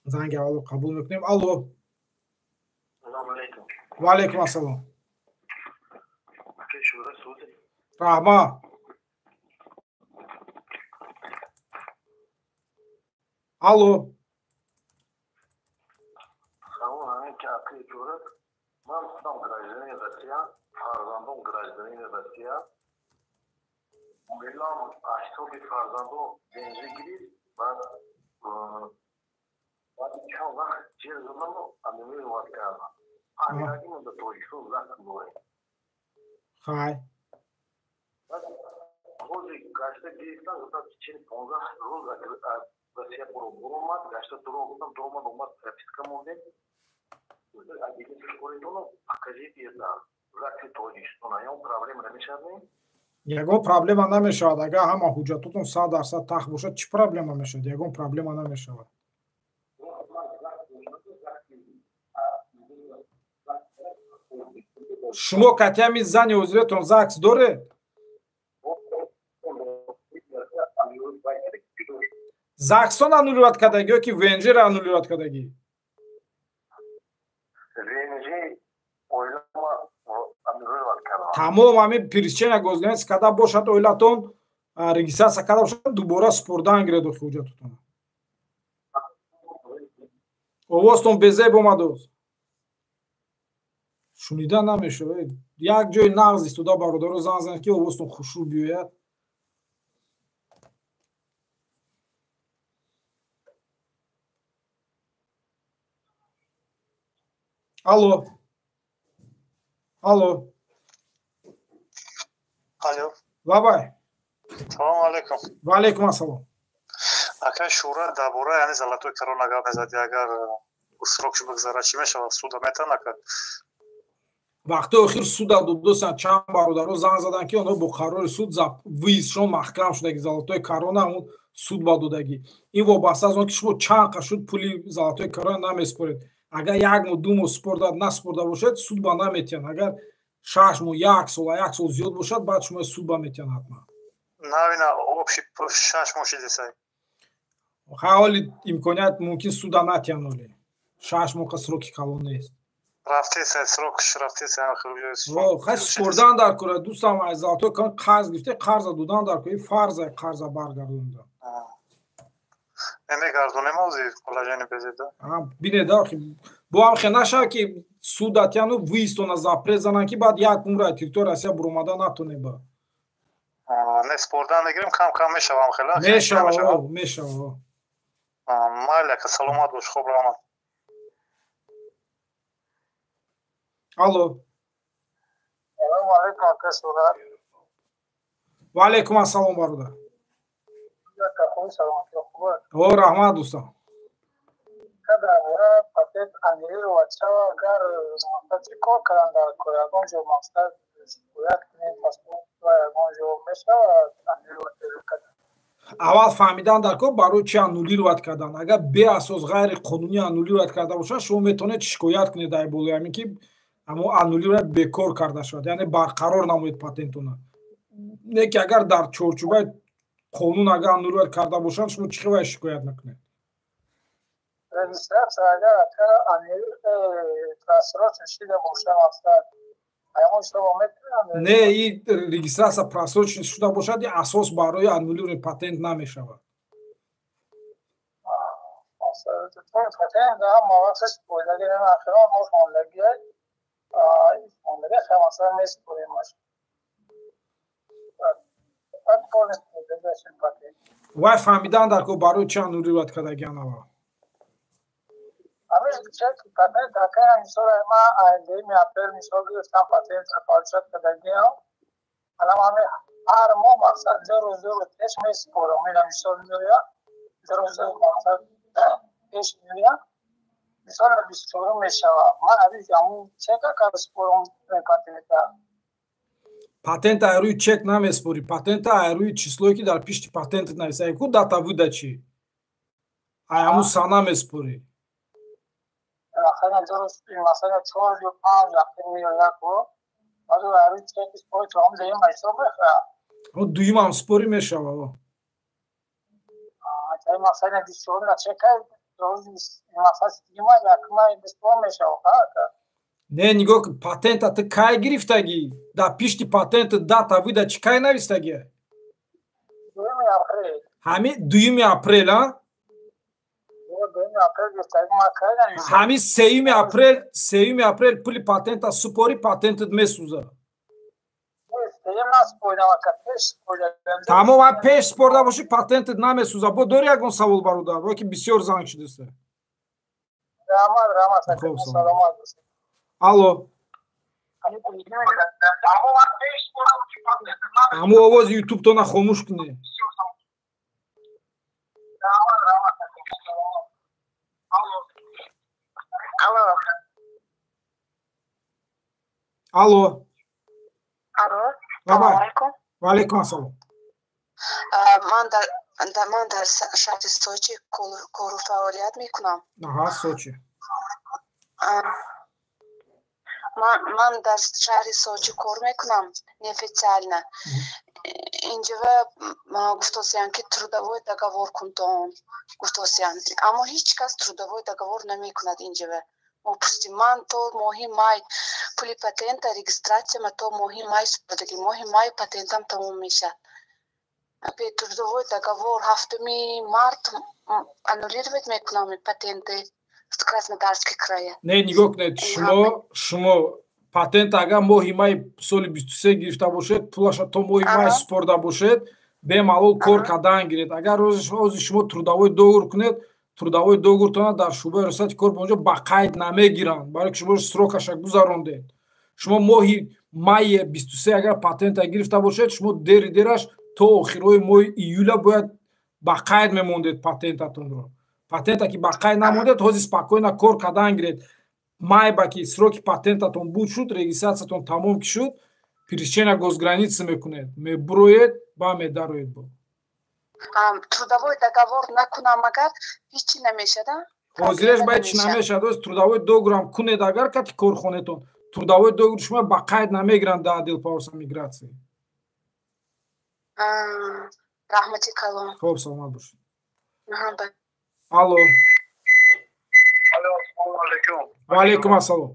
زنگ اول قبول میکنیم. الو. سلام علیکم. و علیکم السلام. رحمه. الو. Самое как и говорят, нам там граждане Россия, фарзандон гражданин Россия. Милам аштоби фарзандо деньги бад бад чалах чезнамо амир ваткана. Амирагим да точно закнули. Хай. Хози гашта действан вот чин понга роза Россия бурумат гашта дурогдан дурман умат прописка мовлен. А если школе покажите это, закрыть точно, что на нем проблемы намешаны. ягон проблема намешавад. Агар ҳама ҳуҷҷатотон 100% тахт бошад, чӣ проблема мешавад? Ягон проблема намешавад. шумо катями зани ҳозиретон ЗАГС доред? ЗАГСон аннулировать кардагӣ ёки ВНЖ-ро аннулировать кардагӣ? тамом ҳамин причина гузгариш карда бошад, оилатон регистрация карда бошад, дубора супурдан гирад ҳуҷҷатотон. овозтон безеб омадост. шунида намешавад. як ҷои нағз истода бародаро занг занед ки овозтон хушрӯ биёяд. алло. алло. алло. бабай. салому алейкум. ва алейкум ассалом. ака шура дар бораи яъни золотои корона гап мезади, агар срокш бигзара чӣ мешавад? суда метавон ака? вақти охир суда додосанд. чанд бародаро занг заданд ки онҳо бо қарори суд виизшон маҳкам шудагӣ золотои корона он суд ба додагӣ. ин вобаста аз он ки шумо чанд қашуд пули золотои корона намеспоред. агар як моҳ ду моҳ супордад наспорда бошад суд ба наметиҳанд. агар 6 моҳ 1 сол 1 сол зиёд бошад баъд шумо суд ба метиҳанд ҳатман. навина обши 6 моҳ шидесай. ҳаволи имконият мумкин суда натиҳанд оли. 6 моҳ ка сроки калон нест. рафтесай срокш рафтесай хай супордан дар кора дӯстам аз золотои корона қарз гирифте қарза додан дар кора фарза қарза баргардондан. мегардонем ози положение безеда. бинеда бо ҳам хе нашав ки судатяну виистона запрет зананд ки баъд як умра территория Россия буромада натоне ба. не спордан мегирем кам мешавам хела. мешава. майли ака саломат бош. хуб раҳмат. алло. Салому алейкум ака шура. ва алейкум ассалом бародар. о раҳмат дӯстам. патент аннулировать шава, агар чӣ кор кардан дар ягон ҷо мақсад шикоят кунем паспорт ва ягон ҷо мешавад аннулировать кардан? аввал фаҳмидан дар кор барои чӣ аннулировать кардан. агар беасос ғайри қонунӣ аннулировать карда бошад шумо метавонед шикоят кунед дар болои ҳамин ки аммо аннулировать бекор карда шавад, яъне барқарор намоед патентона. не ки агар дар чорчӯбаи қонун агар аннулировать карда бошад шумо чӣ хелай шикоят мекунед? регистрация агар просрочен шуда бошад мақсад ҳамон шумо метавонед? не ин регистрация просрочен шуда бошад ин асос барои аннулировани патент намешавад. патент ҳам маваққиш фоидаги нахирон мо хондагӣ хамаса меспорем. вай фаҳмидан дар кор барои чӣ аннулировать кардаги анава? ҳамин чек патент ака мисол ман айдеми апрел мисол гирифтам патент фаршат кардагиам. алам ҳамин ҳар моҳ мақсад 0 пеш меспорам. ина мисол меоя 0 мақсад пеш меоя мисол 24 мешава. ман ҳамин ҳамун чека кар спорам патента. патента аз рӯи чек намеспорӣ. патента аз рӯи числое ки дар пишти патентат нависа ку дата выдачи аз ҳамун сана меспорӣ. масалан 4 ё 5 вақте меояд аз рӯи чеки спори то ҳам дуюм ҳисоб мехӯяд. дуюм ҳам спорӣ мешава. масалан 24 чека нахас дима якмай беспомоща ака Не нигоҳ кун патента ту кай гирифтагӣ дар пишти патенту дата вида чӣ кай навистагӣ дуюми апрел ҳамин 2 апрел а дуюми апрел гирифтагӣ ма кайдам ҳамин 3 апрел пули патента супори патентут месӯза тамом ва пеш спорда бошӣ патентут намесӯза бо дори ягон савол бародар во ки бисёр занг шудаста алло ҳамун овози ютубтона хомӯш кунед алло ваалайкум ассалом ман дар шаҳри Сочи кору фаъолият мекунам. Аҳа, Сочи. Ман дар шаҳри Сочи кор мекунам неофициально. Инҷа гуфтосиян ки трудовой договор кунтон гуфтосиян. Аммо ҳеҷ кас трудовой договор намекунад инҷа. Мо пурсидем ман то моҳи май пули патента регистратсияма то моҳи май супордагӣ. Моҳи май патентам тамом мешавад. Трудовой договор 7 март аннулировать мекунам патенты в Краснодарском крае. Не, нигоҳ кунед. Шумо патент агар моҳи май соли 23 гирифта бошед, пулаша то моҳи май супорда бошед, бемалол кор кардан гиред. Агар рози шумо трудовой договор кунед, трудовой договортона дар шӯъбаи рӯйсати кор ба онҷо ба қайд намегиранд, барои ки шумо срокаша гузарондед. Шумо моҳи майи 23 агар патента гирифта бошед, шумо дераш то охирҳои моҳи июля бояд ба қайд мемондед патентатонро. Патента ки ба қайд намондед, ҳозир спокойно кор кардан гиред. Май ба ки сроки патентатон буд шуд, регистратсиятон тамом ки шуд, пересечения госграницы мекунед, мебуроед, ба медароед бо. Трудовой договор накунам агар ҳечи намешада? Ҳозиреш ба ҳеч намешад. Трудовой договорам кунед агар кати корхонатон, трудовой договор шумо ба қайд намегиранд дар отдел по миграция. Раҳмати калон. Хуб, саломат бошед. Алло, алло ассалому алайкум. Ва алайкум ассалом.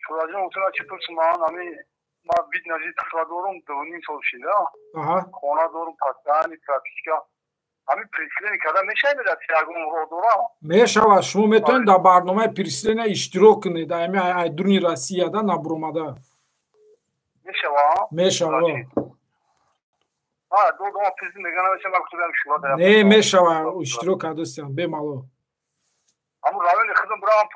Шураҷон утра чӣ пурсиман, ҳамин ман бит назди тахла дорум 2.5 сол шида. Аҳа. Хона дорум, пастани, прописка. Ҳамин преслени карда мешавад, ягон роҳ дорам? Мешавад. Шумо метавонед дар барномаи пресления иштирок кунед. Ами айдуни Россияда набуромада. Мешавад? Мешавад. Дома президент меганавиша ма гуфтам шура. Не, мешавад. Иштирок кардастам бемалол. Аммо равини хизм бирам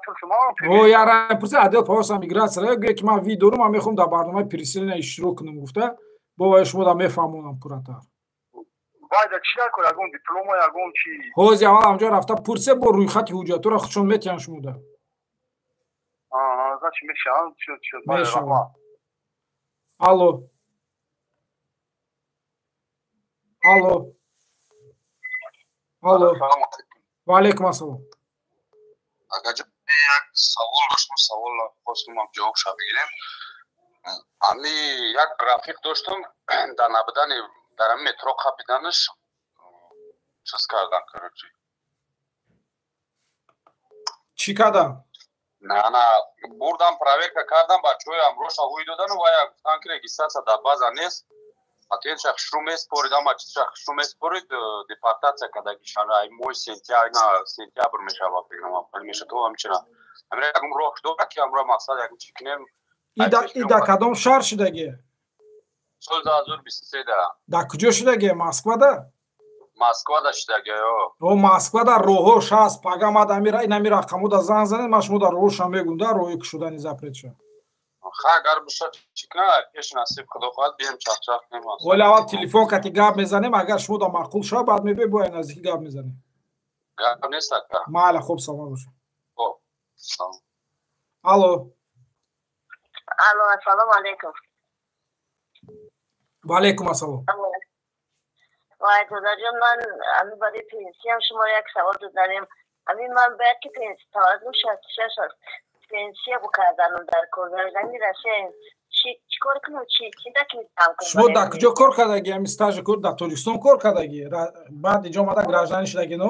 пурсиман. О, яра пурса отдел по миграция. Гӯё ки ман видеорум ман мехоҳам дар барномаи пресления иштирок кунам гуфта, бо шумо да мефаҳмонам пурратар. Байда чида ко ягон диплома ягон чи? Ҳозир аввал ҳамҷо рафта пурсе бо рӯйхати ҳуҷҷатро худшон метиҳанд шумода. Значит мешавад. Мешавад. Алло. Алло. Алло. Ва алайкум ассалом. Агаҷон як савол доштам, савол хостам ҷавоб бигирем. Ами як рафиқ доштам дар набудани дар метро қабиданаш чиз кардан короче. Чӣ кардан? На бурдам проверка кардам, бачаҳои амроша ҳуй додану ва як гуфтан ки регистрация дар база нест. Патент шахшру меспорид, ама шахшру меспорид депортация кардаги шарай моҳи сентябр мешавад фикрам меша то ҳамчина. Амра ягон роҳ дорад ки амра мақсад ягон чӣ кинем. Ида кадом шаҳр шудаги? Соли 2023 да. Да куҷо шудаги? Москвада? Москвада шудаги ё. О, Москвада роҳош ҳаст. Пагамад инами рақамода занг занед, ман шумо дар роҳоша мегӯм да роҳи ки шудани запрет шуд. Агар бошад чикна пеш насиб худо хоҳад бием чахчах кунем. Оли аввал телефон кати гап мезанем, агар шумо да маъқул шавад баъд мебе бояд наздики гап мезанем. Гап нест ака. Майла, хуб, саломат бошед. Хуб. Салом. Алло. Алло, ассалому алайкум. Ва алайкум ассалом. Вай додарҷон, ман ами барои пенсиям шумо як савол додем. Ами ман бояд ки пенсия таваззун 66 аст. Пенсия букарданам дар коргардани Россия. Чӣ кор кунам? Чӣ даки метавонам кунам? Шумо дар куҷо кор кардаги? Ами стажи кор дар Тоҷикистон кор кардаги? Баъд инҷо омада гражданӣ шудаги, но?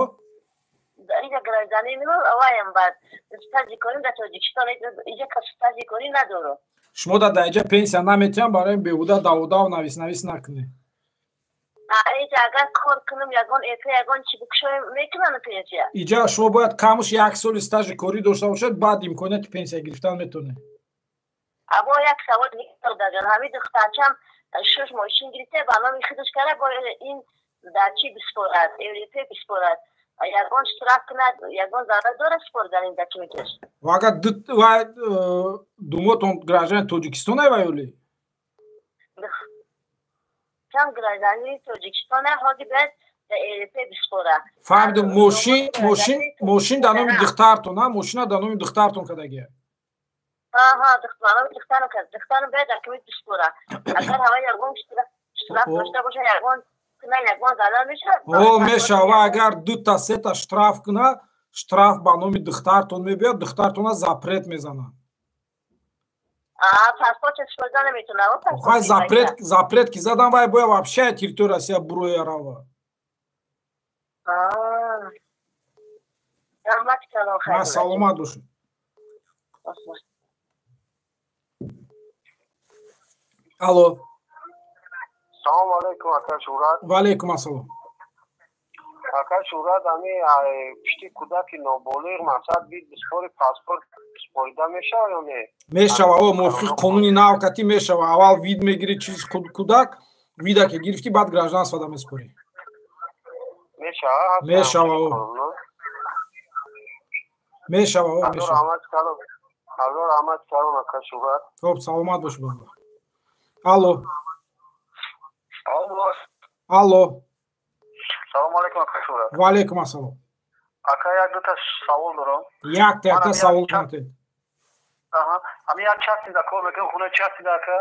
اینجا گرایزانی میمون آوایم بعد استاجی کنیم در تاجیکستان اینجا کس استاجی کنی ندارم شما در اینجا پنسیا نمیتونم برای بیهوده داودا و نویس نکنه اینجا اگر کار کنم یگان ایفه یگان چی بکشویم میکنم پنسیا اینجا شما باید کمش 1 سال استاژ کاری داشته باشد بعد امکانیت پنسیا گرفتن میتونه ابا یک سوال میگم دادن همین دخترچم شش ماشین گرفته برنامه خودش کرده با این در چی بسپارد ایفه بسپارد یگان اشتراک کند یگان ضرر داره سپار در این دکیمیتش و اگر دوماتون گراجان تاجیکستان وایولی کم گرایزانی تاجیکستان هادی باید ایفه بسپارد فهمید ماشین در نام دخترتون نه ماشین در نام دخترتون کدگی دخترم باید دکیمیت بسپارد اگر هوا یگان اشتراک داشته باشه یگان میشه و اگر 2 تا 3 تا штраф کنه штраф با نام دخترتون میبید دخترتون زپرت میزنه پاسپورت استفاده نمیتونه خواهی زپرت که زدن وای باید вообще تریتوریا سیا بروی راوا رحمت کنم خیلی سلامت باشید الو سلام علیکم اکا شورات و علیکم السلام اکا شورات امی پشتی کودک نابالغ مقصد بید بسپار پاسپورت سپاریده میشه یا نه میشه و موافق قانونی ناوکتی میشه و اول وید میگیری چیز کودک ویدا که گرفتی بعد گراجان سودا میسپاری میشه و حضور احمد کلام اکا شورات خب سلامت باش بابا الو سلام علیکم اکا شورات و علیکم السلام اکا یک 2 تا سوال دارم یک تا سوال کنید امی یک چستی در کار میکنم خونه چستی در که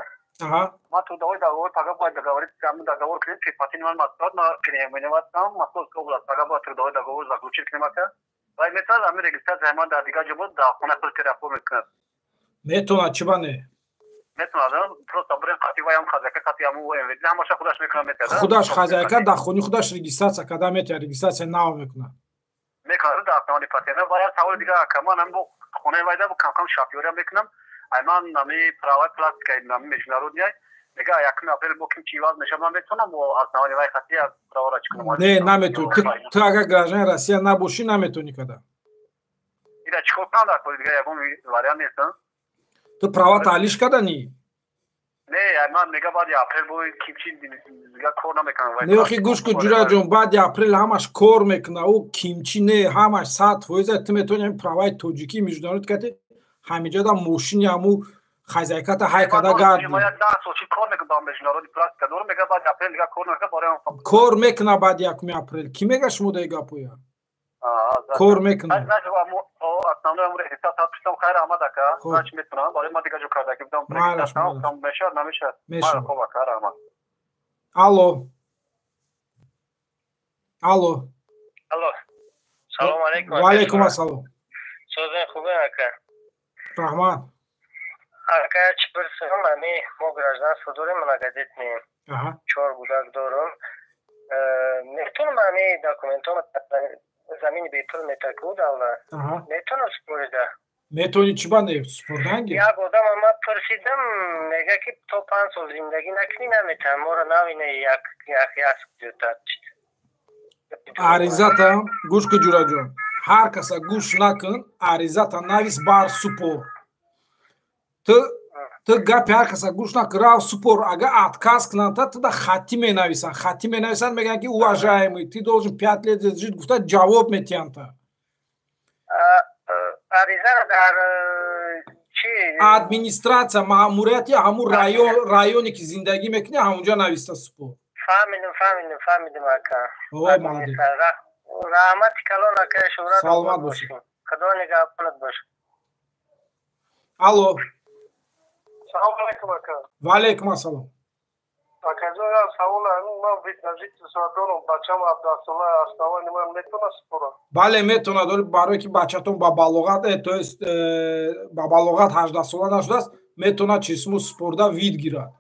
ما تو دوای داور پاگا باید داوری کامل داور کنیم که پاتین من مستاد ما کنیم مینواتم مستاد قبول است پاگا باید تو دوای داور زاگوچی کنیم که وای مثلا امی رجیستر زمان در دیگه جو بود در خونه پر تلفن میکنه میتونه چی بانه میتونه просто بریم خاطی وایم خازکه خاطی امو وایم ولی همش خودش میکنه میتونه خودش خازکه در خونی خودش رجیستر کدا میتونه رجیستر ناو میکنه در اصلا پاتین باید سوال دیگه کمان هم بو خونه وایده بو کم شافیوری میکنم ایمان نمی پراوت پلاس که نمی مجنارودیه میگه یکم اپریل بوکیم چیواز میشه من میتونم و اصلا وای خاطی پراورا چکنم نه نمیتونی تو اگر گراجان روسیه نباشی نمیتونی کدا اینا چیکار کنم در کل دیگه یکم واریا نیستن تو پراوت علیش کدا نی نه ایمان میگه بعد اپریل بو کیمچی دیگه کار نمیکنم نه اخی گوش کو جورا جون بعد اپریل همش کار میکنه او کیمچی نه همش ساعت فویزه تو میتونی پراوت توجیکی میجنارود کتی همینجا دا موشین همو خزایکت های کدا گرد کار میکنه بعد یکم اپریل کی میگه شما دیگه پویا کار میکنه الو سلام علیکم و علیکم السلام سوزن خوبه اکا رحمت اکا چی پرسیم امی ما گراجدانstvo داریم مناگدیت میم 4 گودک دارم میتونم امی داکومنتوم زمین بیپل میتکو دولت میتونم سپوریده میتونی چی بانده سپردنگی؟ یک آدم اما پرسیدم میگه که تو 5 سال زندگی نکنی نمیتونم ما رو نوینه یک یاسک دیوتت عریضتا گوش که جورا جون هر کسا گوش نکن عریضتا نویس بار سپور تو گپی هر کسا گوش نکن راو سپور اگه اتکاس کنن تو دا خطی می نویسن میگن که او اجایمی تی должен 5 лет жить گفته جواب میتین تا عریضه در چی؟ ادمینستراسیا ماموریتی همون رایونی که زندگی میکنی همونجا نویسته سپور فهمیدم اکا مالدی رحمت کلان اکا شورا سلامت باشی خدا نگاه کنت باش الو سلام علیکم اکا و علیکم السلام اکا جو یا سوال من ویتنجیت سادونم بچم عبدالله اسنوانی من میتونه سپورم بله میتونه داری برای که بچه‌تون با بالغت تو است با بالغت 18 ساله نشده است میتونه چیزمو سپورده وید گیرد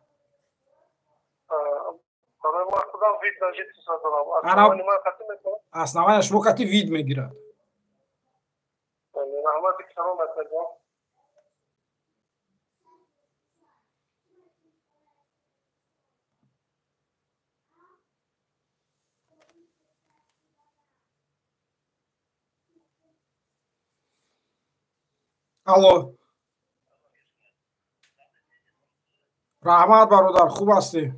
اسنوانی شما کتی وید میگیرد زحمت کردم مثلا الو رحمت برادر خوب هستی؟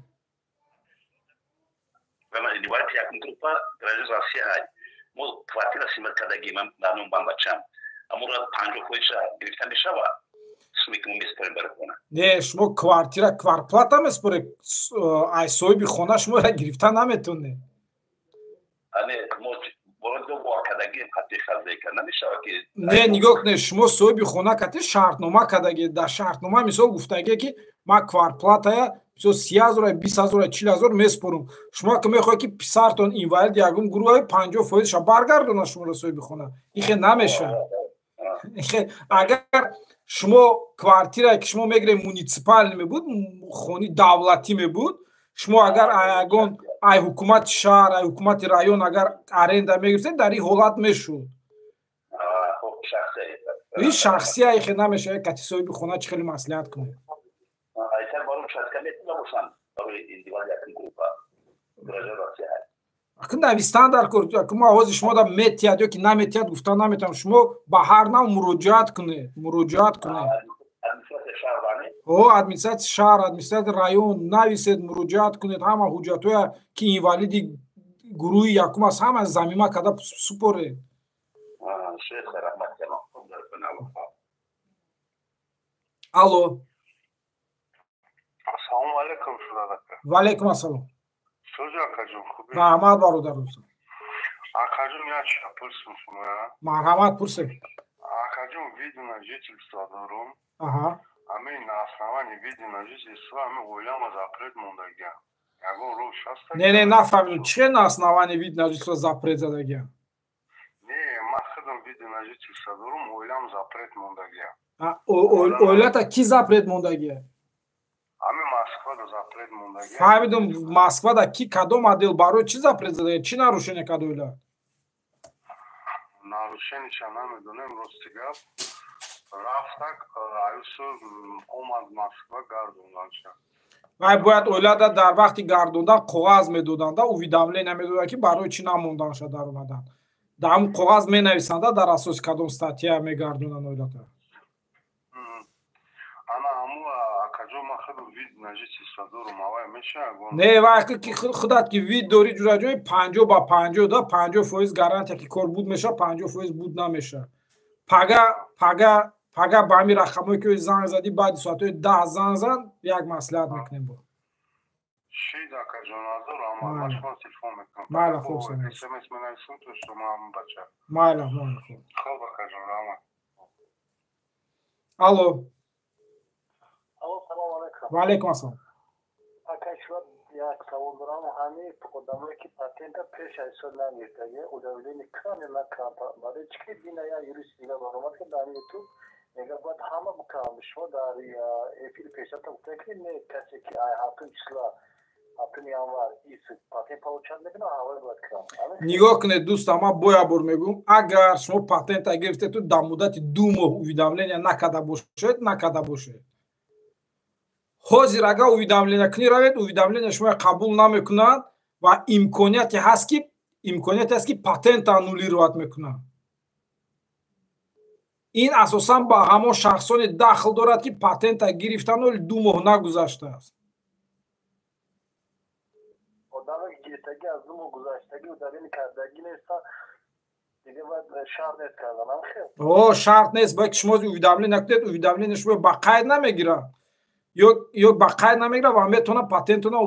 Vema, niwati ya kumtupa graduate Asia hai. Mo kwartira simat kadagi mamnun bambacham. Amura panjo koisha giriftan bishava. Smik mumis parim barakona. نه شما کوارتیرا کوارپلات هم اسپوره ای صاحب خونه شما را گرفتن نمیتونه. Ane mo bordo bo kadagi hatti khalde kana bishava ki. نه نگاه کنه شما صاحب خونه کتی شرطنامه کداگی در شرطنامه مثال گفتگی که ما کوارپلات مثلا 30,000 20,000 40,000 میسپرم شما که میخوای که پسرتون اینوالید یگم گروه 50% شما برگردونه شما را صاحب خونه این خیلی نمیشه. اگر شما کوارتیرا که شما میگره مونیسیپال می بود خونی دولتی می بود شما اگر اگون ای حکومت شهر ای حکومت رایون اگر ارنده میگرفتین در این حالت میشد. این شخصی ای خیلی نمیشه کتی صاحب خونه چه خیلی مصلحت کنه. اکن دوستان در کرد که ما آواز شما در میتیاد یا که نمیتیاد گفتن نمیتونم شما با هر نوع مراجعت کنه او ادمنسترات شهر ادمنسترات رایون نویسید مراجعت کنید همه حجتوی که اینوالیدی گروه یکم از همه زمینه کده سپره. الو السلام علیکم شما. و علیکم السلام. Soja akacım خوبی؟ مرحمت برادر دوستان. Akacım ya çapırsın şuna. مرحمت پرسه. Akacım vidina жительства дором. Ага. Ами на основании видина жительства ами oylama запрет мондаги. Яго рол шаста. Не нафамилим че на основании видина жительства запрет задаги. Не, махадам видина жительства дором oylama запрет мондаги. Ойлата ки запрет мондаги? Ами Москва да запрет мондаги. Фаҳмидум Москва да ки кадом модел барои чи запрет задаги? Чи нарушение кад ойла? Нарушениеша намедонем рости гап. Рафтак айусу омад Москва гардонданша. Вай бояд ойлада дар вақти гардондан коғаз медоданда уведомление медоданд ки барои чи намонданша дар омадан. Дар ҳамун коғаз менависанда дар асоси кадом статья мегардонанд ойлата. Не вақти ки худат ки вид дори ҷураҷои 50 ба 50 да 50% гарантия ки кор буд меша 50% буд намеша. Пага ба ҳамин рақамое ки занг зади баъди соатҳои 10 занг зан як маслиҳат мекунем бо. Шид акаҷон азор ама шумо телефон мекунам. Майла хуб сана. SMS менависам то шумо ҳам бача. Майла хуб. Хуб акаҷон рама. Алло. Алло, салом алейкум. Ва алейкум ассалом. Акашва як савол дорам ҳами одамое ки патента пеш аз сол нагирдаги удавлени крани на кампа барои чӣ дина я юрист дига баромад ки дар ютуб мега бояд ҳама букам шумо дар эфир пешата гуфтед ки не касе ки ай ҳафтум числа ҳафтуми январ ис патент получад мекунад ҳавои бояд кам. Нигоҳ кунед дӯстам ман боя бор мегӯям агар шумо патента гирифтед дар муддати 2 моҳ уведомление накарда бошед ҳозир агар уведомление кунӣ равед уведомление шумо қабул намекунанд ва имконияте ҳаст ки патента аннулировать мекунанд. ин асосан ба ҳамон шахсоне дахл дорад ки патента гирифтан оли 2 моҳ нагузаштааст. одаме гирифтаги аз 2 моҳ гузаштаги удавление кардаги неста дига бояд шарт нест кардан хел. Шарт нест бояд ки шумо уведомление кунед уведомление шумо ба қайд намегирад. ё ба қайд намегирад ва метавонад патентона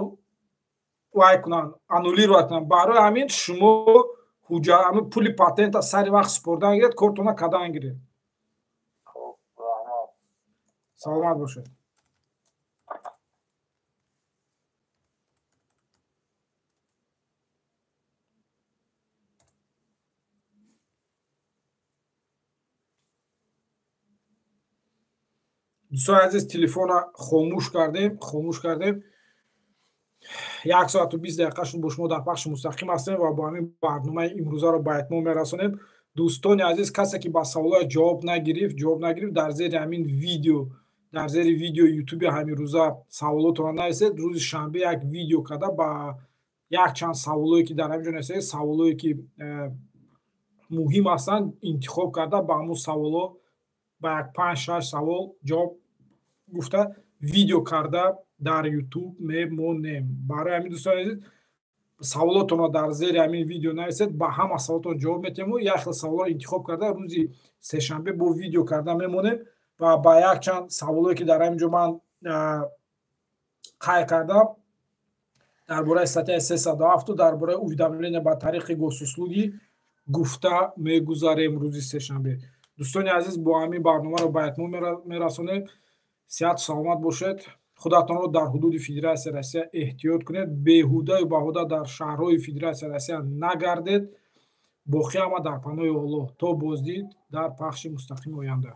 вай кунанд аннулировать кунанд. барои ҳамин шумо ҳамин пули патента сари вақт супордан гиред кортона кадан гиред. саломат бошед. دوستان عزیز تلفن خاموش کردیم 1 ساعت و 20 دقیقه شد با شما در پخش مستقیم هستیم و با همین برنامه امروزه رو با اتمام میرسونیم. дӯстони азиз, касе ки ба саволҳои ҷавоб нагирифт дар зери ҳамин видео, дар зери видеои ютуби ҳамирӯза саволотро нависед. рӯзи шанбе як видео карда ба якчанд саволое ки дар ҳаминҷо нависед, саволое ки муҳим ҳастанд интихоб карда ба ҳамун саволо ба як 5-6 савол ҷавоб гуфта видео карда дар ютуб мемонем. барои ҳамин дӯстони азиз, саволотонро дар зери ҳамин видео нависед, ба ҳама саволотон ҷавоб метиҳем. як хел саволро интихоб карда рӯзи сешанбе бо видео карда мемонем ва ба якчанд саволое ки дар ҳаминҷо ман қайд кардам дар бораи статьяи 307 дар бораи уведомление ба тариқи госуслугӣ гуфта мегузарем рӯзи сешанбе. дӯстони азиз, бо ҳамин барномаро ба этмом мерасонем. сиҳату саломат бошед. худатонро дар ҳудуди Федератсияи Россия эҳтиёт кунед. беҳудаю баҳуда дар шаҳрҳои Федератсияи Россия нагардед. боқӣ ҳама дар паноҳи Аллоҳ. то боздид дар пахши мустақими оянда.